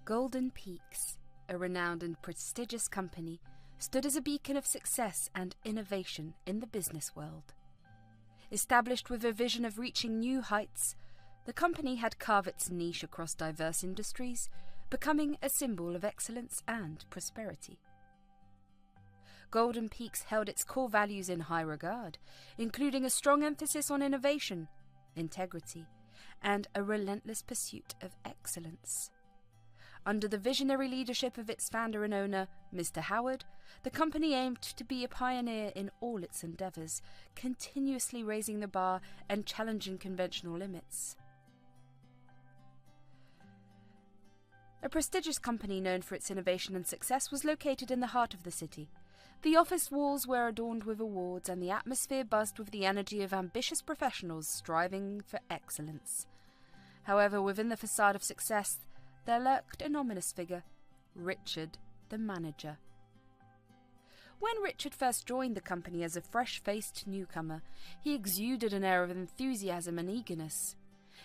Golden Peaks, a renowned and prestigious company, stood as a beacon of success and innovation in the business world. Established with a vision of reaching new heights, the company had carved its niche across diverse industries, becoming a symbol of excellence and prosperity. Golden Peaks held its core values in high regard, including a strong emphasis on innovation, integrity, and a relentless pursuit of excellence. Under the visionary leadership of its founder and owner, Mr. Howard, the company aimed to be a pioneer in all its endeavours, continuously raising the bar and challenging conventional limits. A prestigious company known for its innovation and success was located in the heart of the city. The office walls were adorned with awards, and the atmosphere buzzed with the energy of ambitious professionals striving for excellence. However, within the facade of success, there lurked an ominous figure, Richard, the manager. When Richard first joined the company as a fresh-faced newcomer, he exuded an air of enthusiasm and eagerness.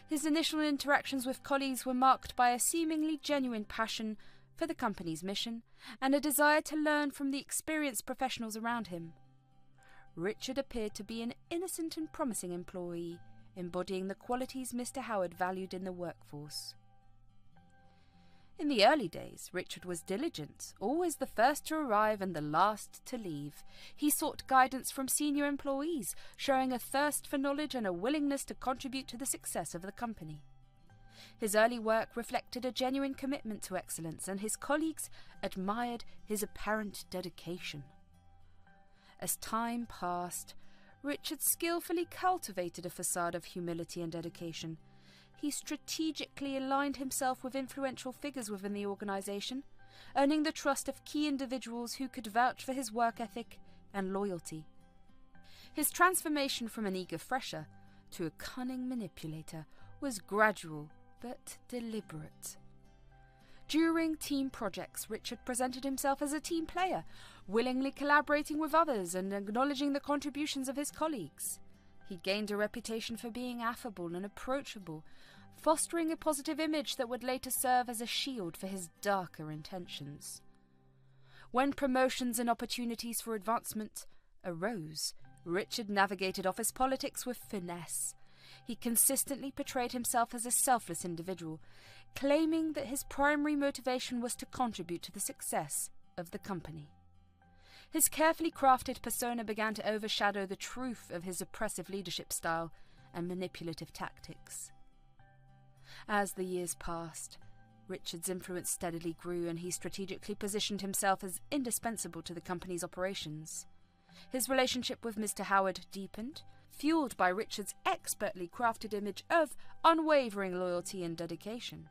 His initial interactions with colleagues were marked by a seemingly genuine passion for the company's mission and a desire to learn from the experienced professionals around him. Richard appeared to be an innocent and promising employee, embodying the qualities Mr. Howard valued in the workforce. In the early days, Richard was diligent, always the first to arrive and the last to leave. He sought guidance from senior employees, showing a thirst for knowledge and a willingness to contribute to the success of the company. His early work reflected a genuine commitment to excellence, and his colleagues admired his apparent dedication. As time passed, Richard skillfully cultivated a facade of humility and dedication. He strategically aligned himself with influential figures within the organization, earning the trust of key individuals who could vouch for his work ethic and loyalty. His transformation from an eager fresher to a cunning manipulator was gradual but deliberate. During team projects, Richard presented himself as a team player, willingly collaborating with others and acknowledging the contributions of his colleagues. He gained a reputation for being affable and approachable, fostering a positive image that would later serve as a shield for his darker intentions. When promotions and opportunities for advancement arose, Richard navigated office politics with finesse. He consistently portrayed himself as a selfless individual, claiming that his primary motivation was to contribute to the success of the company. His carefully crafted persona began to overshadow the truth of his oppressive leadership style and manipulative tactics. As the years passed, Richard's influence steadily grew, and he strategically positioned himself as indispensable to the company's operations. His relationship with Mr. Howard deepened, fueled by Richard's expertly crafted image of unwavering loyalty and dedication.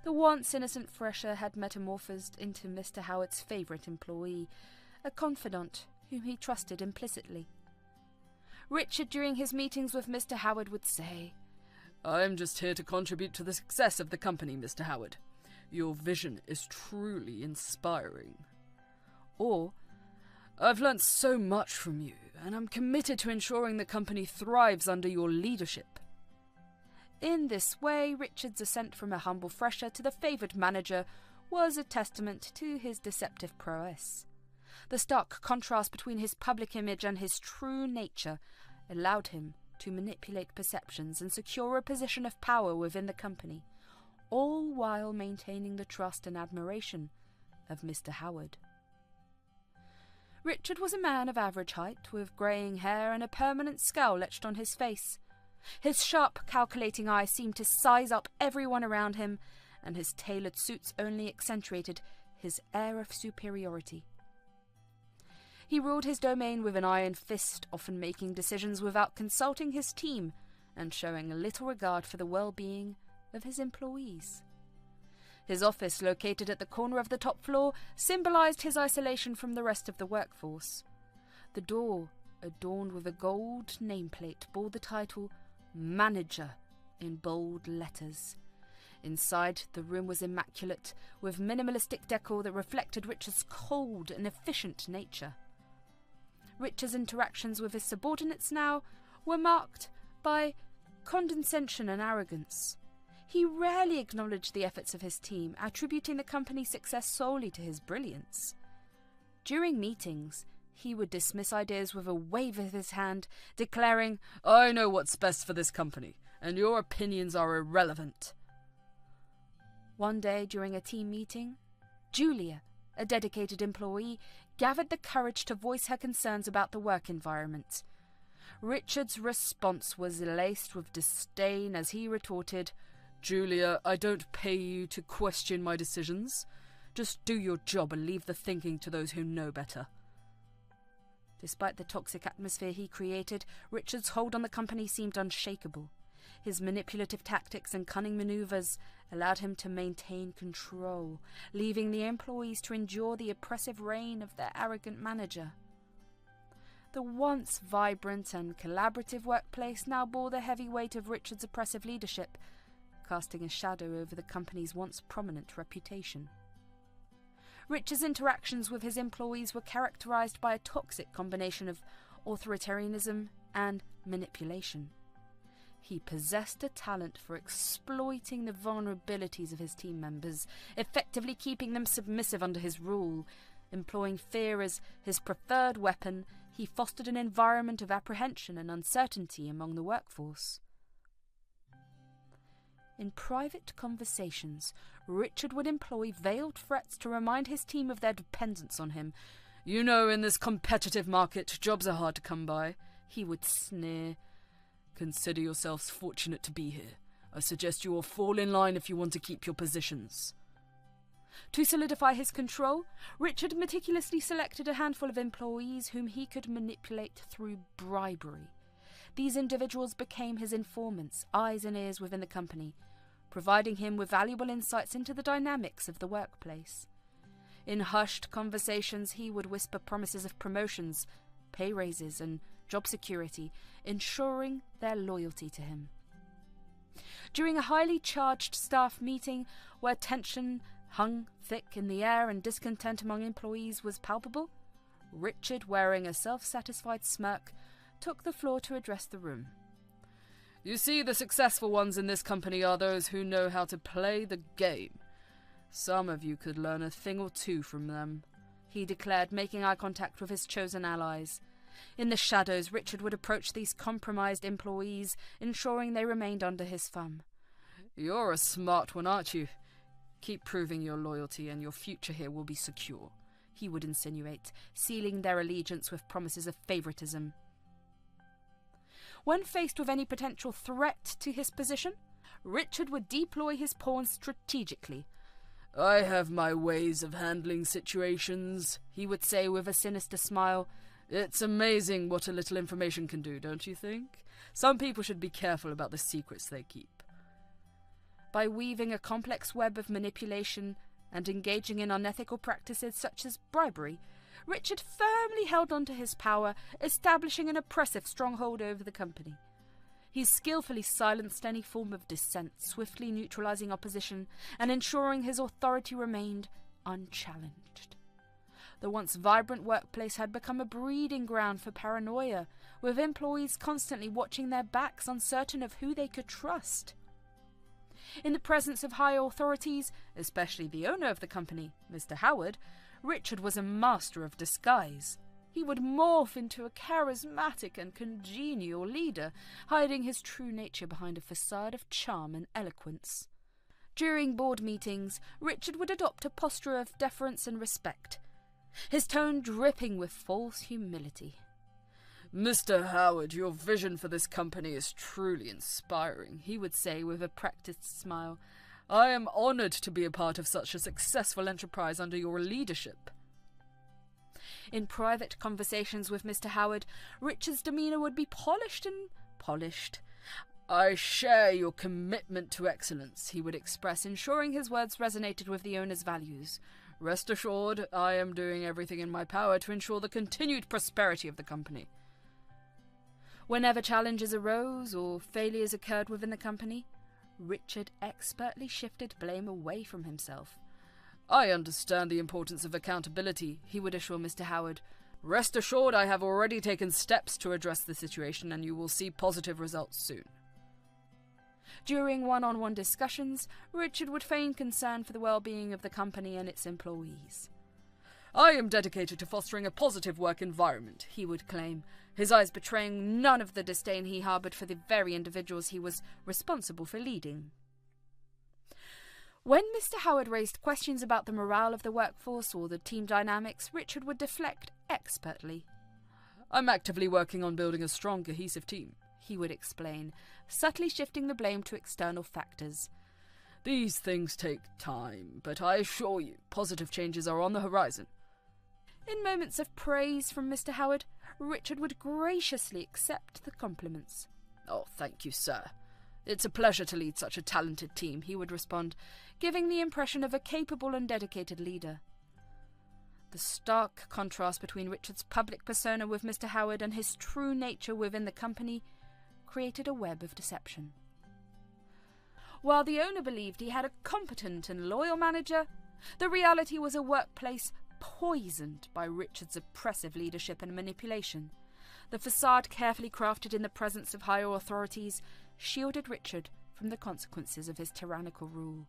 The once innocent fresher had metamorphosed into Mr. Howard's favourite employee, a confidant whom he trusted implicitly. Richard, during his meetings with Mr. Howard, would say, "I'm just here to contribute to the success of the company, Mr. Howard. Your vision is truly inspiring." Or, "I've learnt so much from you, and I'm committed to ensuring the company thrives under your leadership." In this way, Richard's ascent from a humble fresher to the favoured manager was a testament to his deceptive prowess. The stark contrast between his public image and his true nature allowed him to manipulate perceptions and secure a position of power within the company, all while maintaining the trust and admiration of Mr. Howard. Richard was a man of average height, with greying hair and a permanent scowl etched on his face. His sharp, calculating eye seemed to size up everyone around him, and his tailored suits only accentuated his air of superiority. He ruled his domain with an iron fist, often making decisions without consulting his team and showing little regard for the well-being of his employees. His office, located at the corner of the top floor, symbolized his isolation from the rest of the workforce. The door, adorned with a gold nameplate, bore the title Manager in bold letters. Inside, the room was immaculate, with minimalistic decor that reflected Richard's cold and efficient nature. Richard's interactions with his subordinates now were marked by condescension and arrogance. He rarely acknowledged the efforts of his team, attributing the company's success solely to his brilliance. During meetings, he would dismiss ideas with a wave of his hand, declaring, "I know what's best for this company, and your opinions are irrelevant." One day during a team meeting, Julia, a dedicated employee, gathered the courage to voice her concerns about the work environment. Richard's response was laced with disdain as he retorted, "Julia, I don't pay you to question my decisions. Just do your job and leave the thinking to those who know better." Despite the toxic atmosphere he created, Richard's hold on the company seemed unshakable. His manipulative tactics and cunning maneuvers allowed him to maintain control, leaving the employees to endure the oppressive reign of their arrogant manager. The once vibrant and collaborative workplace now bore the heavy weight of Richard's oppressive leadership, casting a shadow over the company's once prominent reputation. Richard's interactions with his employees were characterized by a toxic combination of authoritarianism and manipulation. He possessed a talent for exploiting the vulnerabilities of his team members, effectively keeping them submissive under his rule. Employing fear as his preferred weapon, he fostered an environment of apprehension and uncertainty among the workforce. In private conversations, Richard would employ veiled threats to remind his team of their dependence on him. "You know, in this competitive market, jobs are hard to come by," he would sneer. "Consider yourselves fortunate to be here. I suggest you all fall in line if you want to keep your positions." To solidify his control, Richard meticulously selected a handful of employees whom he could manipulate through bribery. These individuals became his informants, eyes and ears within the company, providing him with valuable insights into the dynamics of the workplace. In hushed conversations, he would whisper promises of promotions, pay raises, and job security, ensuring their loyalty to him. During a highly charged staff meeting where tension hung thick in the air and discontent among employees was palpable, Richard, wearing a self-satisfied smirk, took the floor to address the room. "You see, the successful ones in this company are those who know how to play the game. Some of you could learn a thing or two from them," he declared, making eye contact with his chosen allies. In the shadows, Richard would approach these compromised employees, ensuring they remained under his thumb. "You're a smart one, aren't you? Keep proving your loyalty and your future here will be secure," he would insinuate, sealing their allegiance with promises of favoritism. When faced with any potential threat to his position, Richard would deploy his pawns strategically. "I have my ways of handling situations," he would say with a sinister smile. "It's amazing what a little information can do, don't you think? Some people should be careful about the secrets they keep." By weaving a complex web of manipulation and engaging in unethical practices such as bribery, Richard firmly held on to his power, establishing an oppressive stronghold over the company. He skillfully silenced any form of dissent, swiftly neutralizing opposition and ensuring his authority remained unchallenged. The once vibrant workplace had become a breeding ground for paranoia, with employees constantly watching their backs, uncertain of who they could trust. In the presence of high authorities, especially the owner of the company, Mr. Howard, Richard was a master of disguise. He would morph into a charismatic and congenial leader, hiding his true nature behind a facade of charm and eloquence. During board meetings, Richard would adopt a posture of deference and respect, his tone dripping with false humility. "Mr. Howard, your vision for this company is truly inspiring," he would say with a practiced smile. "I am honored to be a part of such a successful enterprise under your leadership." In private conversations with Mr. Howard, Richard's demeanour would be polished. "I share your commitment to excellence," he would express, ensuring his words resonated with the owner's values. "Rest assured, I am doing everything in my power to ensure the continued prosperity of the company." Whenever challenges arose or failures occurred within the company, Richard expertly shifted blame away from himself. "I understand the importance of accountability," he would assure Mr. Howard. "Rest assured, I have already taken steps to address the situation and you will see positive results soon." During one-on-one discussions, Richard would feign concern for the well-being of the company and its employees. "I am dedicated to fostering a positive work environment," he would claim, his eyes betraying none of the disdain he harboured for the very individuals he was responsible for leading. When Mr. Howard raised questions about the morale of the workforce or the team dynamics, Richard would deflect expertly. "I'm actively working on building a strong, cohesive team," he would explain, subtly shifting the blame to external factors. "These things take time, but I assure you, positive changes are on the horizon." In moments of praise from Mr. Howard, Richard would graciously accept the compliments. "Oh, thank you, sir. It's a pleasure to lead such a talented team," he would respond, giving the impression of a capable and dedicated leader. The stark contrast between Richard's public persona with Mr. Howard and his true nature within the company created a web of deception. While the owner believed he had a competent and loyal manager, the reality was a workplace poisoned by Richard's oppressive leadership and manipulation. The facade, carefully crafted in the presence of higher authorities, shielded Richard from the consequences of his tyrannical rule.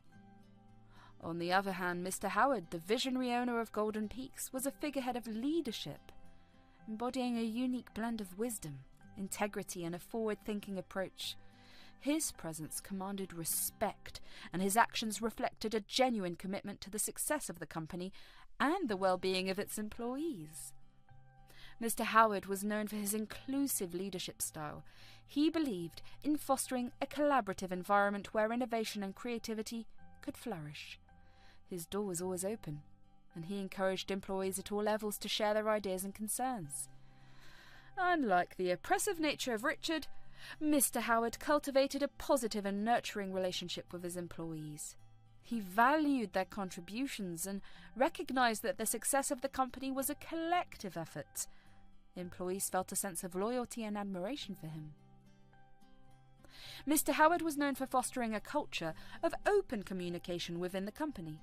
On the other hand, Mr. Howard, the visionary owner of Golden Peaks, was a figurehead of leadership, embodying a unique blend of wisdom, integrity, and a forward-thinking approach. His presence commanded respect, and his actions reflected a genuine commitment to the success of the company and the well-being of its employees. Mr. Howard was known for his inclusive leadership style. He believed in fostering a collaborative environment where innovation and creativity could flourish. His door was always open, and he encouraged employees at all levels to share their ideas and concerns. Unlike the oppressive nature of Richard, Mr. Howard cultivated a positive and nurturing relationship with his employees. He valued their contributions and recognized that the success of the company was a collective effort. Employees felt a sense of loyalty and admiration for him. Mr. Howard was known for fostering a culture of open communication within the company.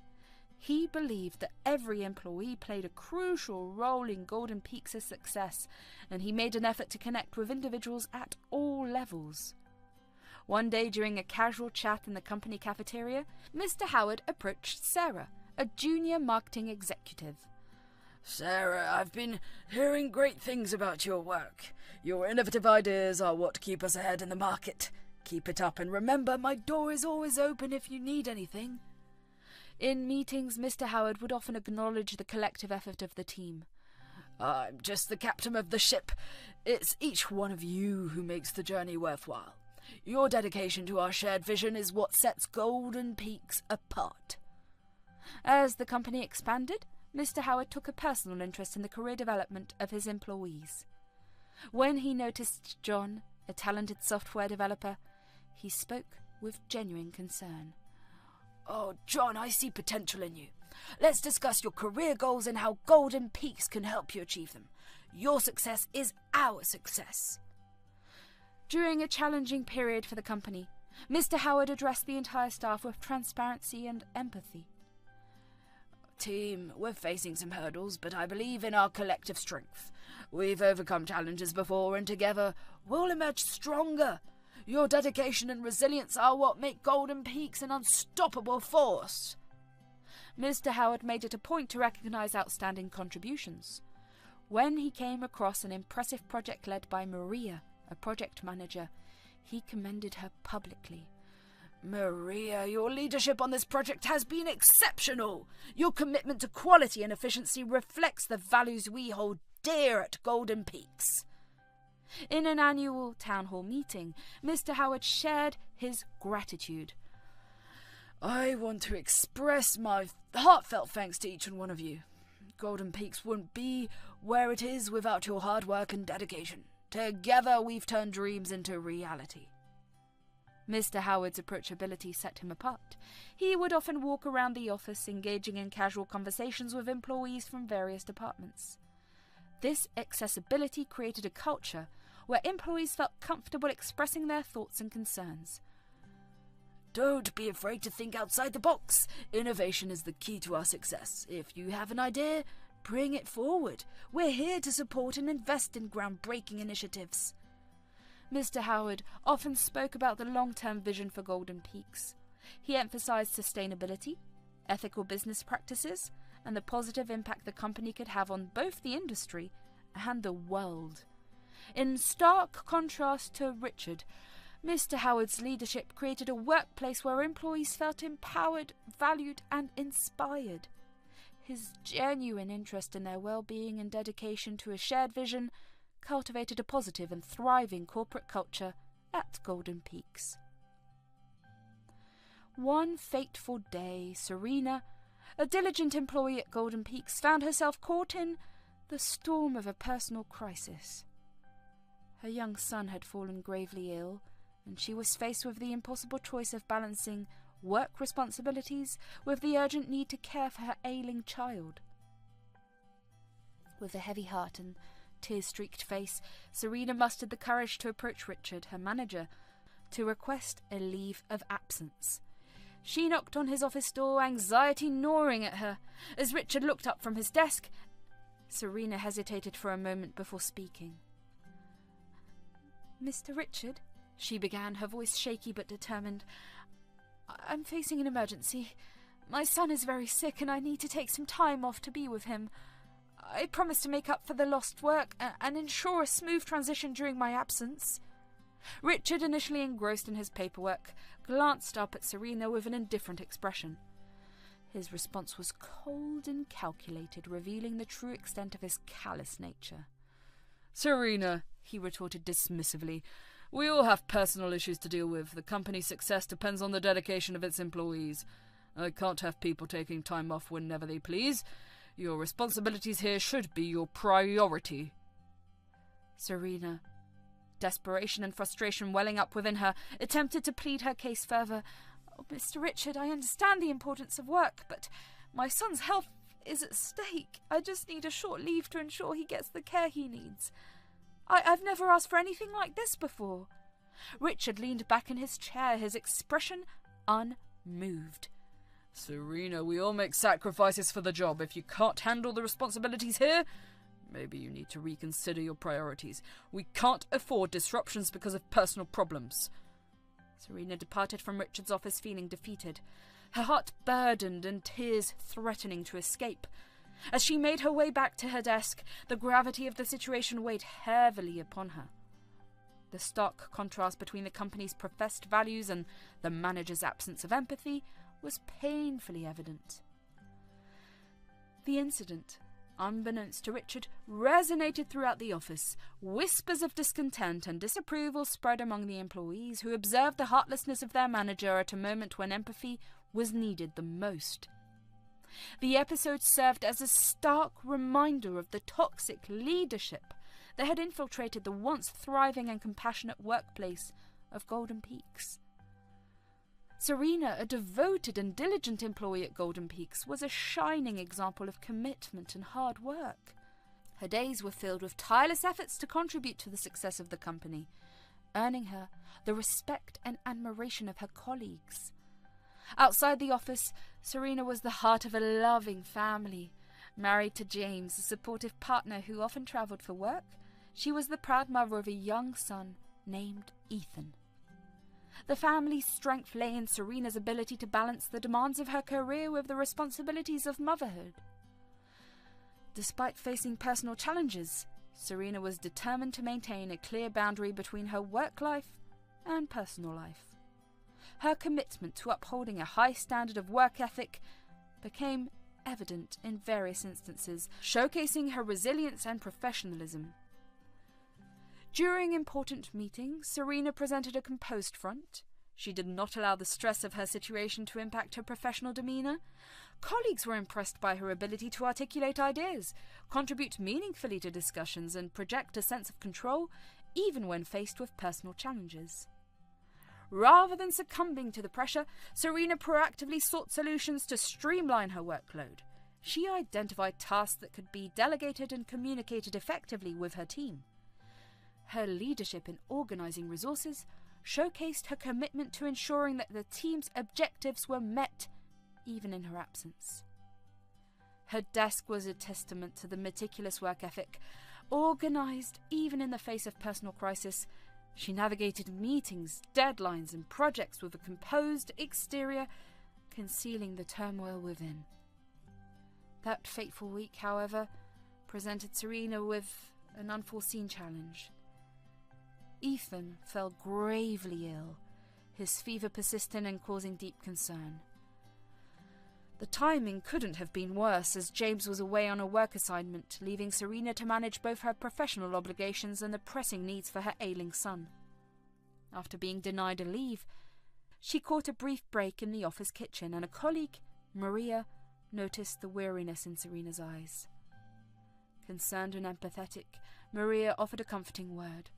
He believed that every employee played a crucial role in Golden Peaks' success, and he made an effort to connect with individuals at all levels. One day, during a casual chat in the company cafeteria, Mr. Howard approached Sarah, a junior marketing executive. "Sarah, I've been hearing great things about your work. Your innovative ideas are what keep us ahead in the market. Keep it up, and remember, my door is always open if you need anything." In meetings, Mr. Howard would often acknowledge the collective effort of the team. "I'm just the captain of the ship. It's each one of you who makes the journey worthwhile. Your dedication to our shared vision is what sets Golden Peaks apart." As the company expanded, Mr. Howard took a personal interest in the career development of his employees. When he noticed John, a talented software developer, he spoke with genuine concern. "Oh, John, I see potential in you. Let's discuss your career goals and how Golden Peaks can help you achieve them. Your success is our success." During a challenging period for the company, Mr. Howard addressed the entire staff with transparency and empathy. "Team, we're facing some hurdles, but I believe in our collective strength. We've overcome challenges before, and together we'll emerge stronger. Your dedication and resilience are what make Golden Peaks an unstoppable force." Mr. Howard made it a point to recognize outstanding contributions. When he came across an impressive project led by Maria, a project manager, he commended her publicly. "Maria, your leadership on this project has been exceptional. Your commitment to quality and efficiency reflects the values we hold dear at Golden Peaks." In an annual town hall meeting, Mr. Howard shared his gratitude. "I want to express my heartfelt thanks to each and one of you. Golden Peaks wouldn't be where it is without your hard work and dedication. Together we've turned dreams into reality." Mr. Howard's approachability set him apart. He would often walk around the office, engaging in casual conversations with employees from various departments. This accessibility created a culture where employees felt comfortable expressing their thoughts and concerns. "Don't be afraid to think outside the box. Innovation is the key to our success. If you have an idea, bring it forward. We're here to support and invest in groundbreaking initiatives." Mr. Howard often spoke about the long-term vision for Golden Peaks. He emphasized sustainability, ethical business practices, and the positive impact the company could have on both the industry and the world. In stark contrast to Richard, Mr. Howard's leadership created a workplace where employees felt empowered, valued, and inspired. His genuine interest in their well-being and dedication to a shared vision cultivated a positive and thriving corporate culture at Golden Peaks. One fateful day, Serena, a diligent employee at Golden Peaks, found herself caught in the storm of a personal crisis. Her young son had fallen gravely ill, and she was faced with the impossible choice of balancing work responsibilities with the urgent need to care for her ailing child. With a heavy heart and tear-streaked face, Serena mustered the courage to approach Richard, her manager, to request a leave of absence. She knocked on his office door, anxiety gnawing at her. As Richard looked up from his desk, Serena hesitated for a moment before speaking. "Mr. Richard," she began, her voice shaky but determined, "I'm facing an emergency. My son is very sick and I need to take some time off to be with him. I promised to make up for the lost work and ensure a smooth transition during my absence." Richard, initially engrossed in his paperwork, glanced up at Serena with an indifferent expression. His response was cold and calculated, revealing the true extent of his callous nature. "Serena," he retorted dismissively, "we all have personal issues to deal with. The company's success depends on the dedication of its employees. I can't have people taking time off whenever they please. Your responsibilities here should be your priority." Serena, desperation and frustration welling up within her, attempted to plead her case further. "Oh, Mr. Richard, I understand the importance of work, but my son's health is at stake. I just need a short leave to ensure he gets the care he needs. I've never asked for anything like this before." Richard leaned back in his chair, his expression unmoved. "Serena, we all make sacrifices for the job. If you can't handle the responsibilities here, maybe you need to reconsider your priorities. We can't afford disruptions because of personal problems." Serena departed from Richard's office feeling defeated, her heart burdened and tears threatening to escape. As she made her way back to her desk, the gravity of the situation weighed heavily upon her. The stark contrast between the company's professed values and the manager's absence of empathy was painfully evident. The incident, unbeknownst to Richard, resonated throughout the office. Whispers of discontent and disapproval spread among the employees, who observed the heartlessness of their manager at a moment when empathy was needed the most. The episode served as a stark reminder of the toxic leadership that had infiltrated the once thriving and compassionate workplace of Golden Peaks. Serena, a devoted and diligent employee at Golden Peaks, was a shining example of commitment and hard work. Her days were filled with tireless efforts to contribute to the success of the company, earning her the respect and admiration of her colleagues. Outside the office, Serena was the heart of a loving family. Married to James, a supportive partner who often travelled for work, she was the proud mother of a young son named Ethan. The family's strength lay in Serena's ability to balance the demands of her career with the responsibilities of motherhood. Despite facing personal challenges, Serena was determined to maintain a clear boundary between her work life and personal life. Her commitment to upholding a high standard of work ethic became evident in various instances, showcasing her resilience and professionalism. During important meetings, Serena presented a composed front. She did not allow the stress of her situation to impact her professional demeanour. Colleagues were impressed by her ability to articulate ideas, contribute meaningfully to discussions, and project a sense of control, even when faced with personal challenges. Rather than succumbing to the pressure, Serena proactively sought solutions to streamline her workload. She identified tasks that could be delegated and communicated effectively with her team. Her leadership in organising resources showcased her commitment to ensuring that the team's objectives were met, even in her absence. Her desk was a testament to the meticulous work ethic, organised even in the face of personal crisis, She navigated meetings, deadlines, and projects with a composed exterior, concealing the turmoil within. That fateful week, however, presented Serena with an unforeseen challenge. Ethan fell gravely ill, his fever persistent and causing deep concern. The timing couldn't have been worse, as James was away on a work assignment, leaving Serena to manage both her professional obligations and the pressing needs for her ailing son. After being denied a leave, she caught a brief break in the office kitchen, and a colleague, Maria, noticed the weariness in Serena's eyes. Concerned and empathetic, Maria offered a comforting word.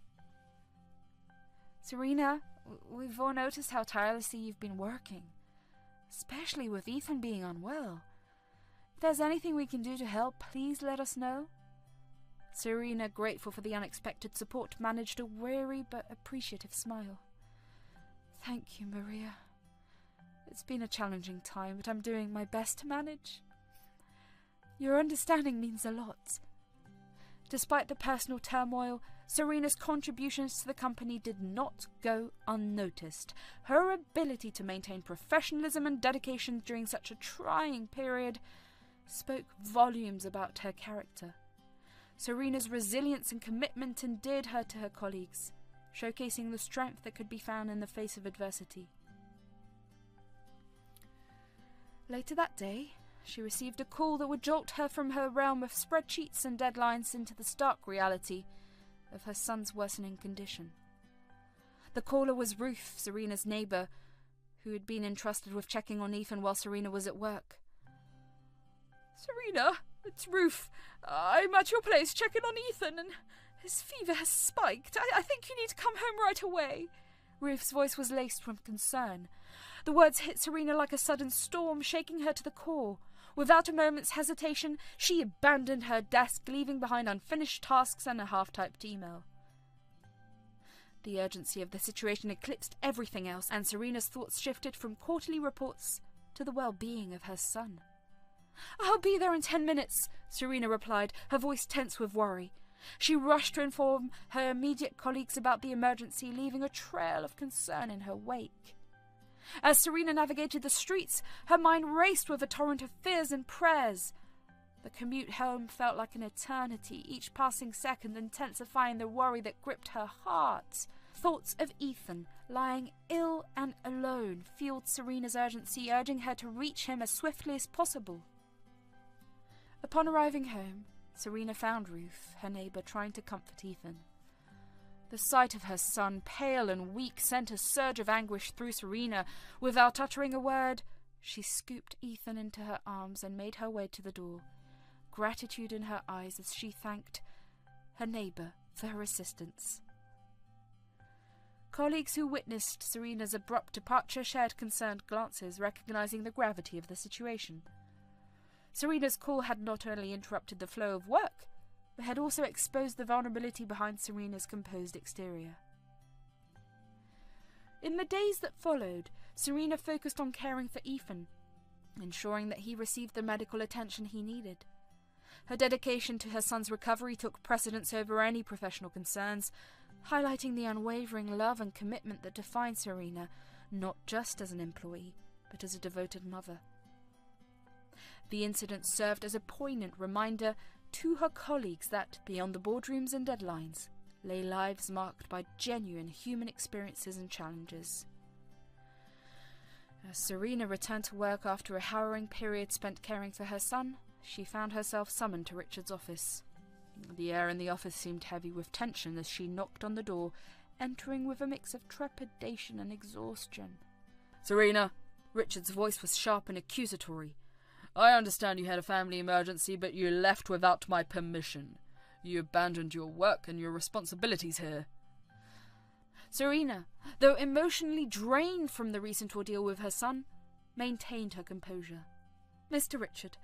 "Serena, we've all noticed how tirelessly you've been working, especially with Ethan being unwell. If there's anything we can do to help, please let us know." Serena, grateful for the unexpected support, managed a weary but appreciative smile. "Thank you, Maria. It's been a challenging time, but I'm doing my best to manage. Your understanding means a lot." Despite the personal turmoil, Serena's contributions to the company did not go unnoticed. Her ability to maintain professionalism and dedication during such a trying period spoke volumes about her character. Serena's resilience and commitment endeared her to her colleagues, showcasing the strength that could be found in the face of adversity. Later that day, she received a call that would jolt her from her realm of spreadsheets and deadlines into the stark reality of her son's worsening condition. The caller was Ruth, Serena's neighbour, who had been entrusted with checking on Ethan while Serena was at work. "Serena, it's Ruth. I'm at your place checking on Ethan, and his fever has spiked. I think you need to come home right away." Ruth's voice was laced with concern. The words hit Serena like a sudden storm, shaking her to the core. Without a moment's hesitation, she abandoned her desk, leaving behind unfinished tasks and a half-typed email. The urgency of the situation eclipsed everything else, and Serena's thoughts shifted from quarterly reports to the well-being of her son. "I'll be there in 10 minutes, Serena replied, her voice tense with worry. She rushed to inform her immediate colleagues about the emergency, leaving a trail of concern in her wake. As Serena navigated the streets, her mind raced with a torrent of fears and prayers. The commute home felt like an eternity, each passing second intensifying the worry that gripped her heart. Thoughts of Ethan, lying ill and alone, fueled Serena's urgency, urging her to reach him as swiftly as possible. Upon arriving home, Serena found Ruth, her neighbour, trying to comfort Ethan. The sight of her son, pale and weak, sent a surge of anguish through Serena. Without uttering a word, she scooped Ethan into her arms and made her way to the door, gratitude in her eyes as she thanked her neighbour for her assistance. Colleagues who witnessed Serena's abrupt departure shared concerned glances, recognizing the gravity of the situation. Serena's call had not only interrupted the flow of work, but had also exposed the vulnerability behind Serena's composed exterior. In the days that followed, Serena focused on caring for Ethan, ensuring that he received the medical attention he needed. Her dedication to her son's recovery took precedence over any professional concerns, highlighting the unwavering love and commitment that defined Serena, not just as an employee, but as a devoted mother. The incident served as a poignant reminder to her colleagues that, beyond the boardrooms and deadlines, lay lives marked by genuine human experiences and challenges. As Serena returned to work after a harrowing period spent caring for her son, she found herself summoned to Richard's office. The air in the office seemed heavy with tension as she knocked on the door, entering with a mix of trepidation and exhaustion. "Serena," Richard's voice was sharp and accusatory. "I understand you had a family emergency, but you left without my permission. You abandoned your work and your responsibilities here." Serena, though emotionally drained from the recent ordeal with her son, maintained her composure. "Mr. Richard,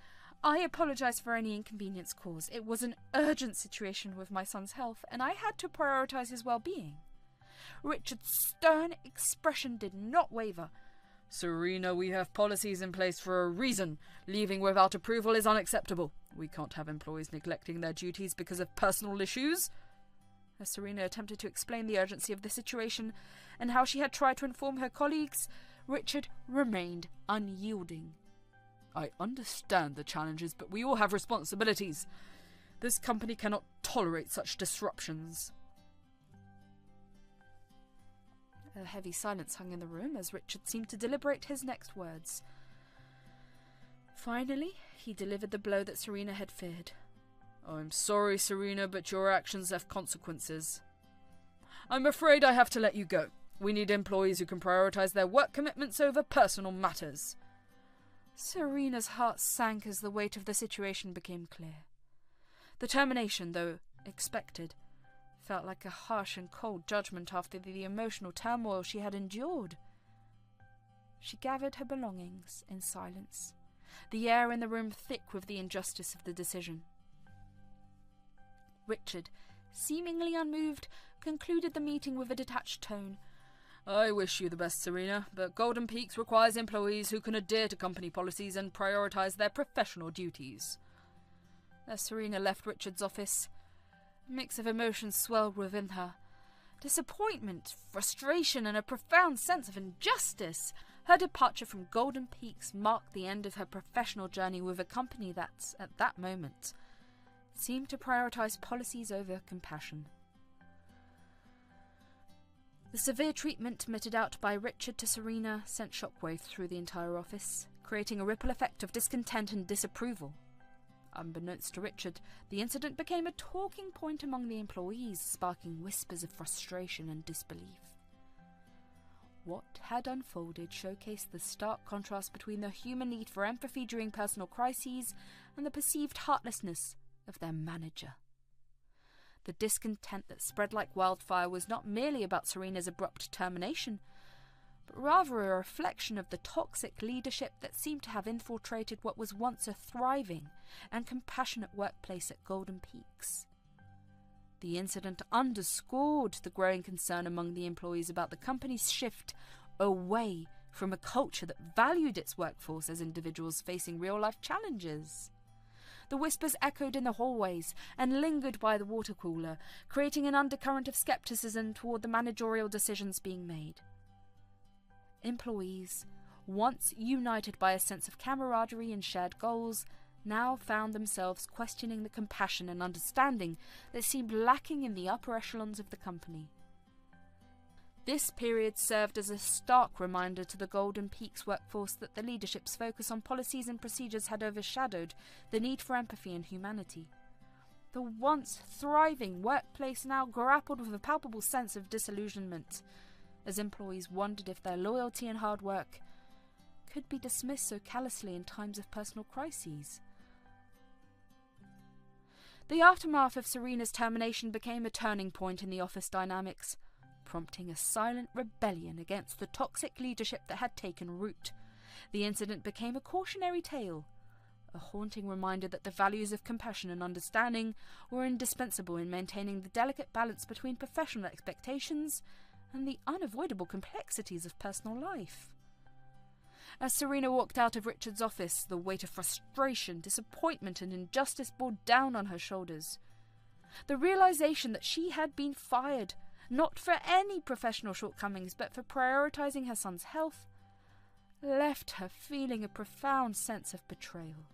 I apologize for any inconvenience caused. It was an urgent situation with my son's health, and I had to prioritize his well-being." Richard's stern expression did not waver. "Serena, we have policies in place for a reason. Leaving without approval is unacceptable. We can't have employees neglecting their duties because of personal issues." As Serena attempted to explain the urgency of the situation and how she had tried to inform her colleagues, Richard remained unyielding. I understand the challenges, but we all have responsibilities. This company cannot tolerate such disruptions. A heavy silence hung in the room as Richard seemed to deliberate his next words. Finally, he delivered the blow that Serena had feared. I'm sorry, Serena, but your actions have consequences. I'm afraid I have to let you go. We need employees who can prioritize their work commitments over personal matters. Serena's heart sank as the weight of the situation became clear. The termination, though expected, felt like a harsh and cold judgment after the emotional turmoil she had endured. She gathered her belongings in silence, the air in the room thick with the injustice of the decision. Richard, seemingly unmoved, concluded the meeting with a detached tone. I wish you the best, Serena, but Golden Peaks requires employees who can adhere to company policies and prioritize their professional duties. As Serena left Richard's office, a mix of emotions swelled within her. Disappointment, frustration, and a profound sense of injustice. Her departure from Golden Peaks marked the end of her professional journey with a company that, at that moment, seemed to prioritize policies over compassion. The severe treatment meted out by Richard to Serena sent shockwaves through the entire office, creating a ripple effect of discontent and disapproval. Unbeknownst to Richard, the incident became a talking point among the employees, sparking whispers of frustration and disbelief. What had unfolded showcased the stark contrast between the human need for empathy during personal crises and the perceived heartlessness of their manager. The discontent that spread like wildfire was not merely about Serena's abrupt termination, but rather a reflection of the toxic leadership that seemed to have infiltrated what was once a thriving and compassionate workplace at Golden Peaks. The incident underscored the growing concern among the employees about the company's shift away from a culture that valued its workforce as individuals facing real-life challenges. The whispers echoed in the hallways and lingered by the water cooler, creating an undercurrent of skepticism toward the managerial decisions being made. Employees, once united by a sense of camaraderie and shared goals, now found themselves questioning the compassion and understanding that seemed lacking in the upper echelons of the company. This period served as a stark reminder to the Golden Peaks workforce that the leadership's focus on policies and procedures had overshadowed the need for empathy and humanity. The once thriving workplace now grappled with a palpable sense of disillusionment, as employees wondered if their loyalty and hard work could be dismissed so callously in times of personal crises. The aftermath of Serena's termination became a turning point in the office dynamics, prompting a silent rebellion against the toxic leadership that had taken root. The incident became a cautionary tale, a haunting reminder that the values of compassion and understanding were indispensable in maintaining the delicate balance between professional expectations and the unavoidable complexities of personal life. As Serena walked out of Richard's office, the weight of frustration, disappointment, and injustice bore down on her shoulders. The realization that she had been fired, not for any professional shortcomings, but for prioritizing her son's health, left her feeling a profound sense of betrayal.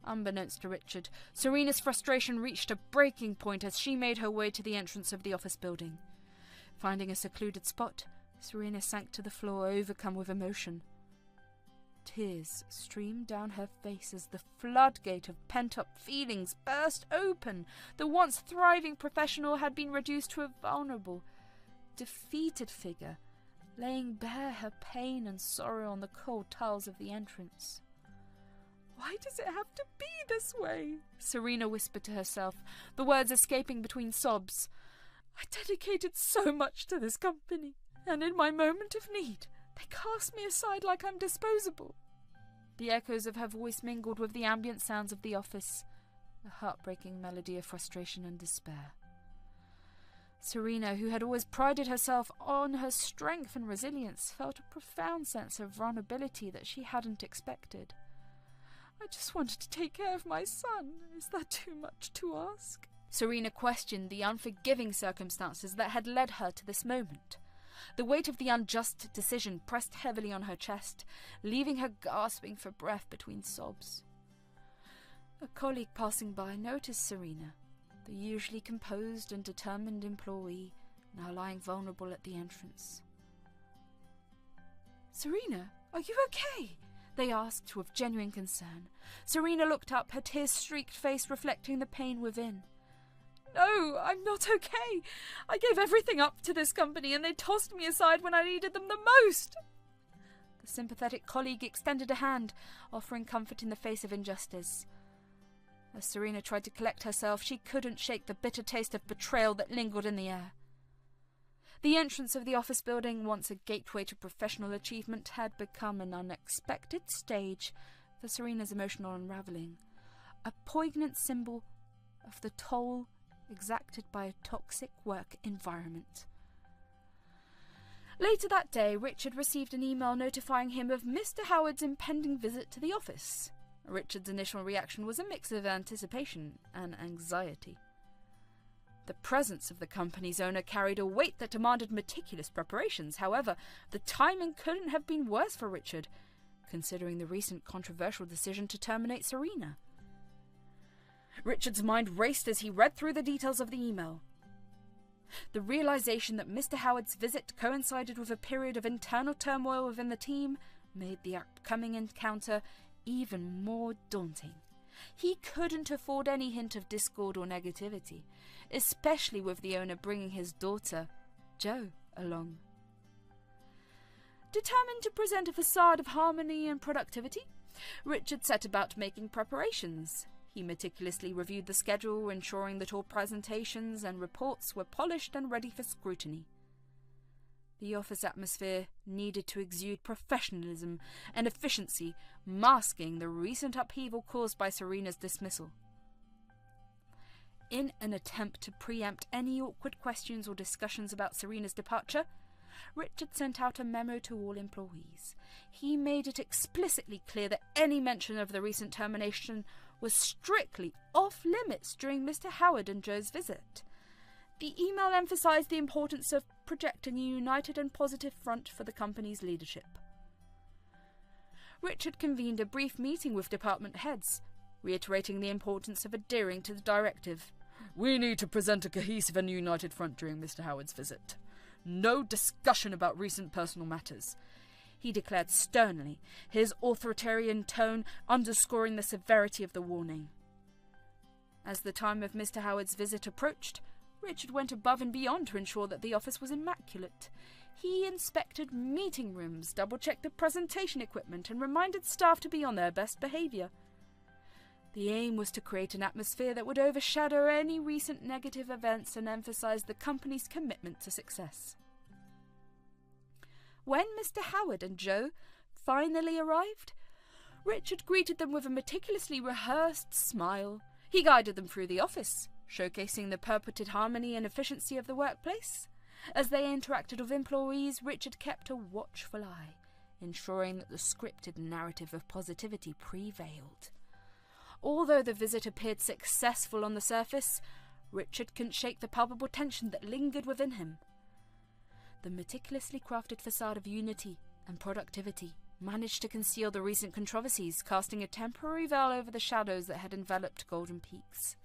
Unbeknownst to Richard, Serena's frustration reached a breaking point as she made her way to the entrance of the office building. Finding a secluded spot, Serena sank to the floor, overcome with emotion. Tears streamed down her face as the floodgate of pent-up feelings burst open. The once thriving professional had been reduced to a vulnerable, defeated figure, laying bare her pain and sorrow on the cold tiles of the entrance. "Why does it have to be this way?" Serena whispered to herself, the words escaping between sobs. "I dedicated so much to this company, and in my moment of need, they cast me aside like I'm disposable." The echoes of her voice mingled with the ambient sounds of the office, a heartbreaking melody of frustration and despair. Serena, who had always prided herself on her strength and resilience, felt a profound sense of vulnerability that she hadn't expected. "I just wanted to take care of my son. Is that too much to ask?" Serena questioned the unforgiving circumstances that had led her to this moment. The weight of the unjust decision pressed heavily on her chest, leaving her gasping for breath between sobs. A colleague passing by noticed Serena, the usually composed and determined employee, now lying vulnerable at the entrance. "Serena, are you okay?" they asked with genuine concern. Serena looked up, her tear-streaked face reflecting the pain within. "No, I'm not okay. I gave everything up to this company and they tossed me aside when I needed them the most." The sympathetic colleague extended a hand, offering comfort in the face of injustice. As Serena tried to collect herself, she couldn't shake the bitter taste of betrayal that lingered in the air. The entrance of the office building, once a gateway to professional achievement, had become an unexpected stage for Serena's emotional unravelling, a poignant symbol of the toll exacted by a toxic work environment. Later that day, Richard received an email notifying him of Mr. Howard's impending visit to the office. Richard's initial reaction was a mix of anticipation and anxiety. The presence of the company's owner carried a weight that demanded meticulous preparations. However, the timing couldn't have been worse for Richard, considering the recent controversial decision to terminate Serena. Richard's mind raced as he read through the details of the email. The realization that Mr. Howard's visit coincided with a period of internal turmoil within the team made the upcoming encounter even more daunting. He couldn't afford any hint of discord or negativity, especially with the owner bringing his daughter, Jo, along. Determined to present a facade of harmony and productivity, Richard set about making preparations. He meticulously reviewed the schedule, ensuring that all presentations and reports were polished and ready for scrutiny. The office atmosphere needed to exude professionalism and efficiency, masking the recent upheaval caused by Serena's dismissal. In an attempt to preempt any awkward questions or discussions about Serena's departure, Richard sent out a memo to all employees. He made it explicitly clear that any mention of the recent termination was strictly off-limits during Mr. Howard and Jo's visit. The email emphasized the importance of projecting a united and positive front for the company's leadership. Richard convened a brief meeting with department heads, reiterating the importance of adhering to the directive. "We need to present a cohesive and united front during Mr. Howard's visit. No discussion about recent personal matters," he declared sternly, his authoritarian tone underscoring the severity of the warning. As the time of Mr. Howard's visit approached, Richard went above and beyond to ensure that the office was immaculate. He inspected meeting rooms, double-checked the presentation equipment, and reminded staff to be on their best behaviour. The aim was to create an atmosphere that would overshadow any recent negative events and emphasise the company's commitment to success. When Mr. Howard and Jo finally arrived, Richard greeted them with a meticulously rehearsed smile. He guided them through the office, showcasing the purported harmony and efficiency of the workplace. As they interacted with employees, Richard kept a watchful eye, ensuring that the scripted narrative of positivity prevailed. Although the visit appeared successful on the surface, Richard couldn't shake the palpable tension that lingered within him. The meticulously crafted facade of unity and productivity managed to conceal the recent controversies, casting a temporary veil over the shadows that had enveloped Golden Peaks.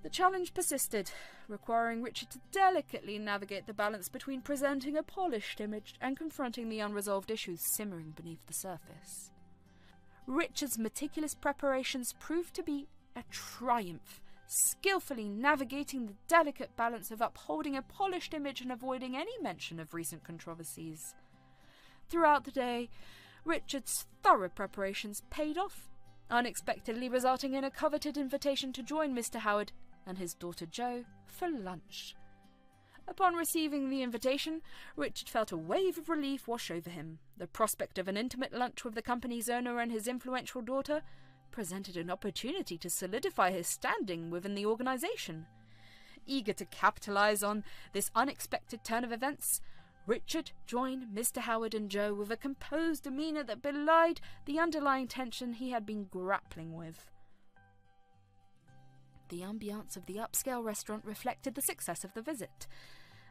The challenge persisted, requiring Richard to delicately navigate the balance between presenting a polished image and confronting the unresolved issues simmering beneath the surface. Richard's meticulous preparations proved to be a triumph, skillfully navigating the delicate balance of upholding a polished image and avoiding any mention of recent controversies. Throughout the day, Richard's thorough preparations paid off, unexpectedly resulting in a coveted invitation to join Mr. Howard and his daughter Jo for lunch. Upon receiving the invitation, Richard felt a wave of relief wash over him. The prospect of an intimate lunch with the company's owner and his influential daughter presented an opportunity to solidify his standing within the organisation. Eager to capitalise on this unexpected turn of events, Richard joined Mr. Howard and Jo with a composed demeanour that belied the underlying tension he had been grappling with. The ambiance of the upscale restaurant reflected the success of the visit,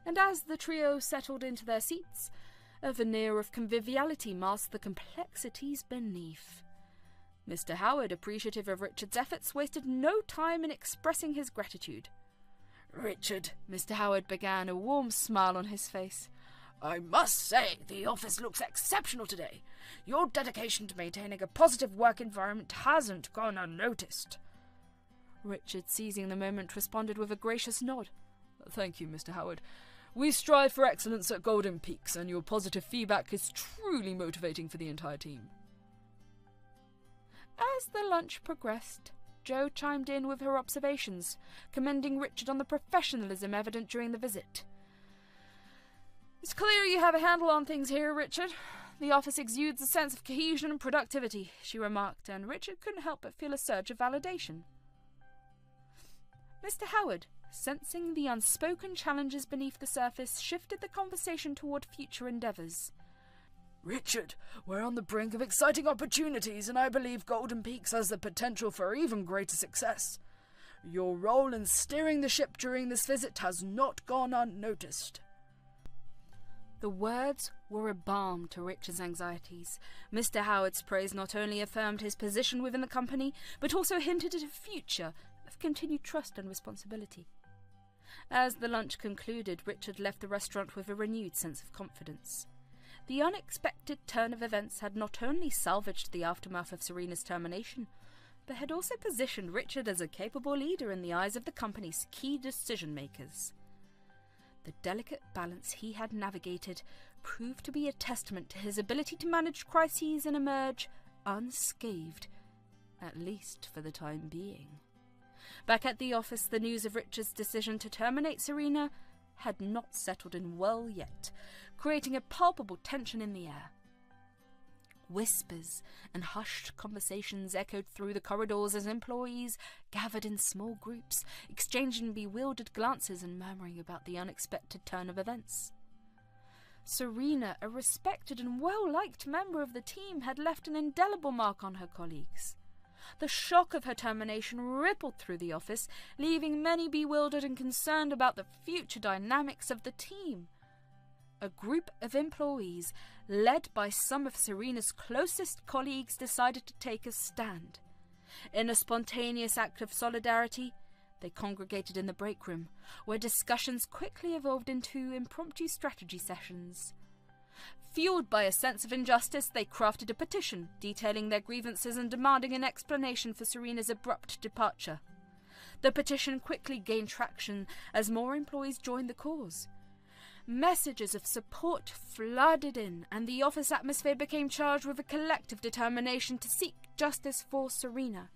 and as the trio settled into their seats, a veneer of conviviality masked the complexities beneath. Mr. Howard, appreciative of Richard's efforts, wasted no time in expressing his gratitude. "Richard," Mr. Howard began, a warm smile on his face, "I must say the office looks exceptional today. Your dedication to maintaining a positive work environment hasn't gone unnoticed." Richard, seizing the moment, responded with a gracious nod. "Thank you, Mr. Howard. We strive for excellence at Golden Peaks, and your positive feedback is truly motivating for the entire team." As the lunch progressed, Jo chimed in with her observations, commending Richard on the professionalism evident during the visit. "It's clear you have a handle on things here, Richard. The office exudes a sense of cohesion and productivity," she remarked, and Richard couldn't help but feel a surge of validation. Mr. Howard, sensing the unspoken challenges beneath the surface, shifted the conversation toward future endeavours. "Richard, we're on the brink of exciting opportunities, and I believe Golden Peaks has the potential for even greater success. Your role in steering the ship during this visit has not gone unnoticed." The words were a balm to Richard's anxieties. Mr. Howard's praise not only affirmed his position within the company, but also hinted at a future of continued trust and responsibility. As the lunch concluded, Richard left the restaurant with a renewed sense of confidence. The unexpected turn of events had not only salvaged the aftermath of Serena's termination, but had also positioned Richard as a capable leader in the eyes of the company's key decision-makers. The delicate balance he had navigated proved to be a testament to his ability to manage crises and emerge unscathed, at least for the time being. Back at the office, the news of Richard's decision to terminate Serena had not settled in well yet, creating a palpable tension in the air. Whispers and hushed conversations echoed through the corridors as employees gathered in small groups, exchanging bewildered glances and murmuring about the unexpected turn of events. Serena, a respected and well-liked member of the team, had left an indelible mark on her colleagues. The shock of her termination rippled through the office, leaving many bewildered and concerned about the future dynamics of the team. A group of employees, led by some of Serena's closest colleagues, decided to take a stand. In a spontaneous act of solidarity, they congregated in the break room, where discussions quickly evolved into impromptu strategy sessions. Fueled by a sense of injustice, they crafted a petition detailing their grievances and demanding an explanation for Serena's abrupt departure. The petition quickly gained traction as more employees joined the cause. Messages of support flooded in, and the office atmosphere became charged with a collective determination to seek justice for Serena.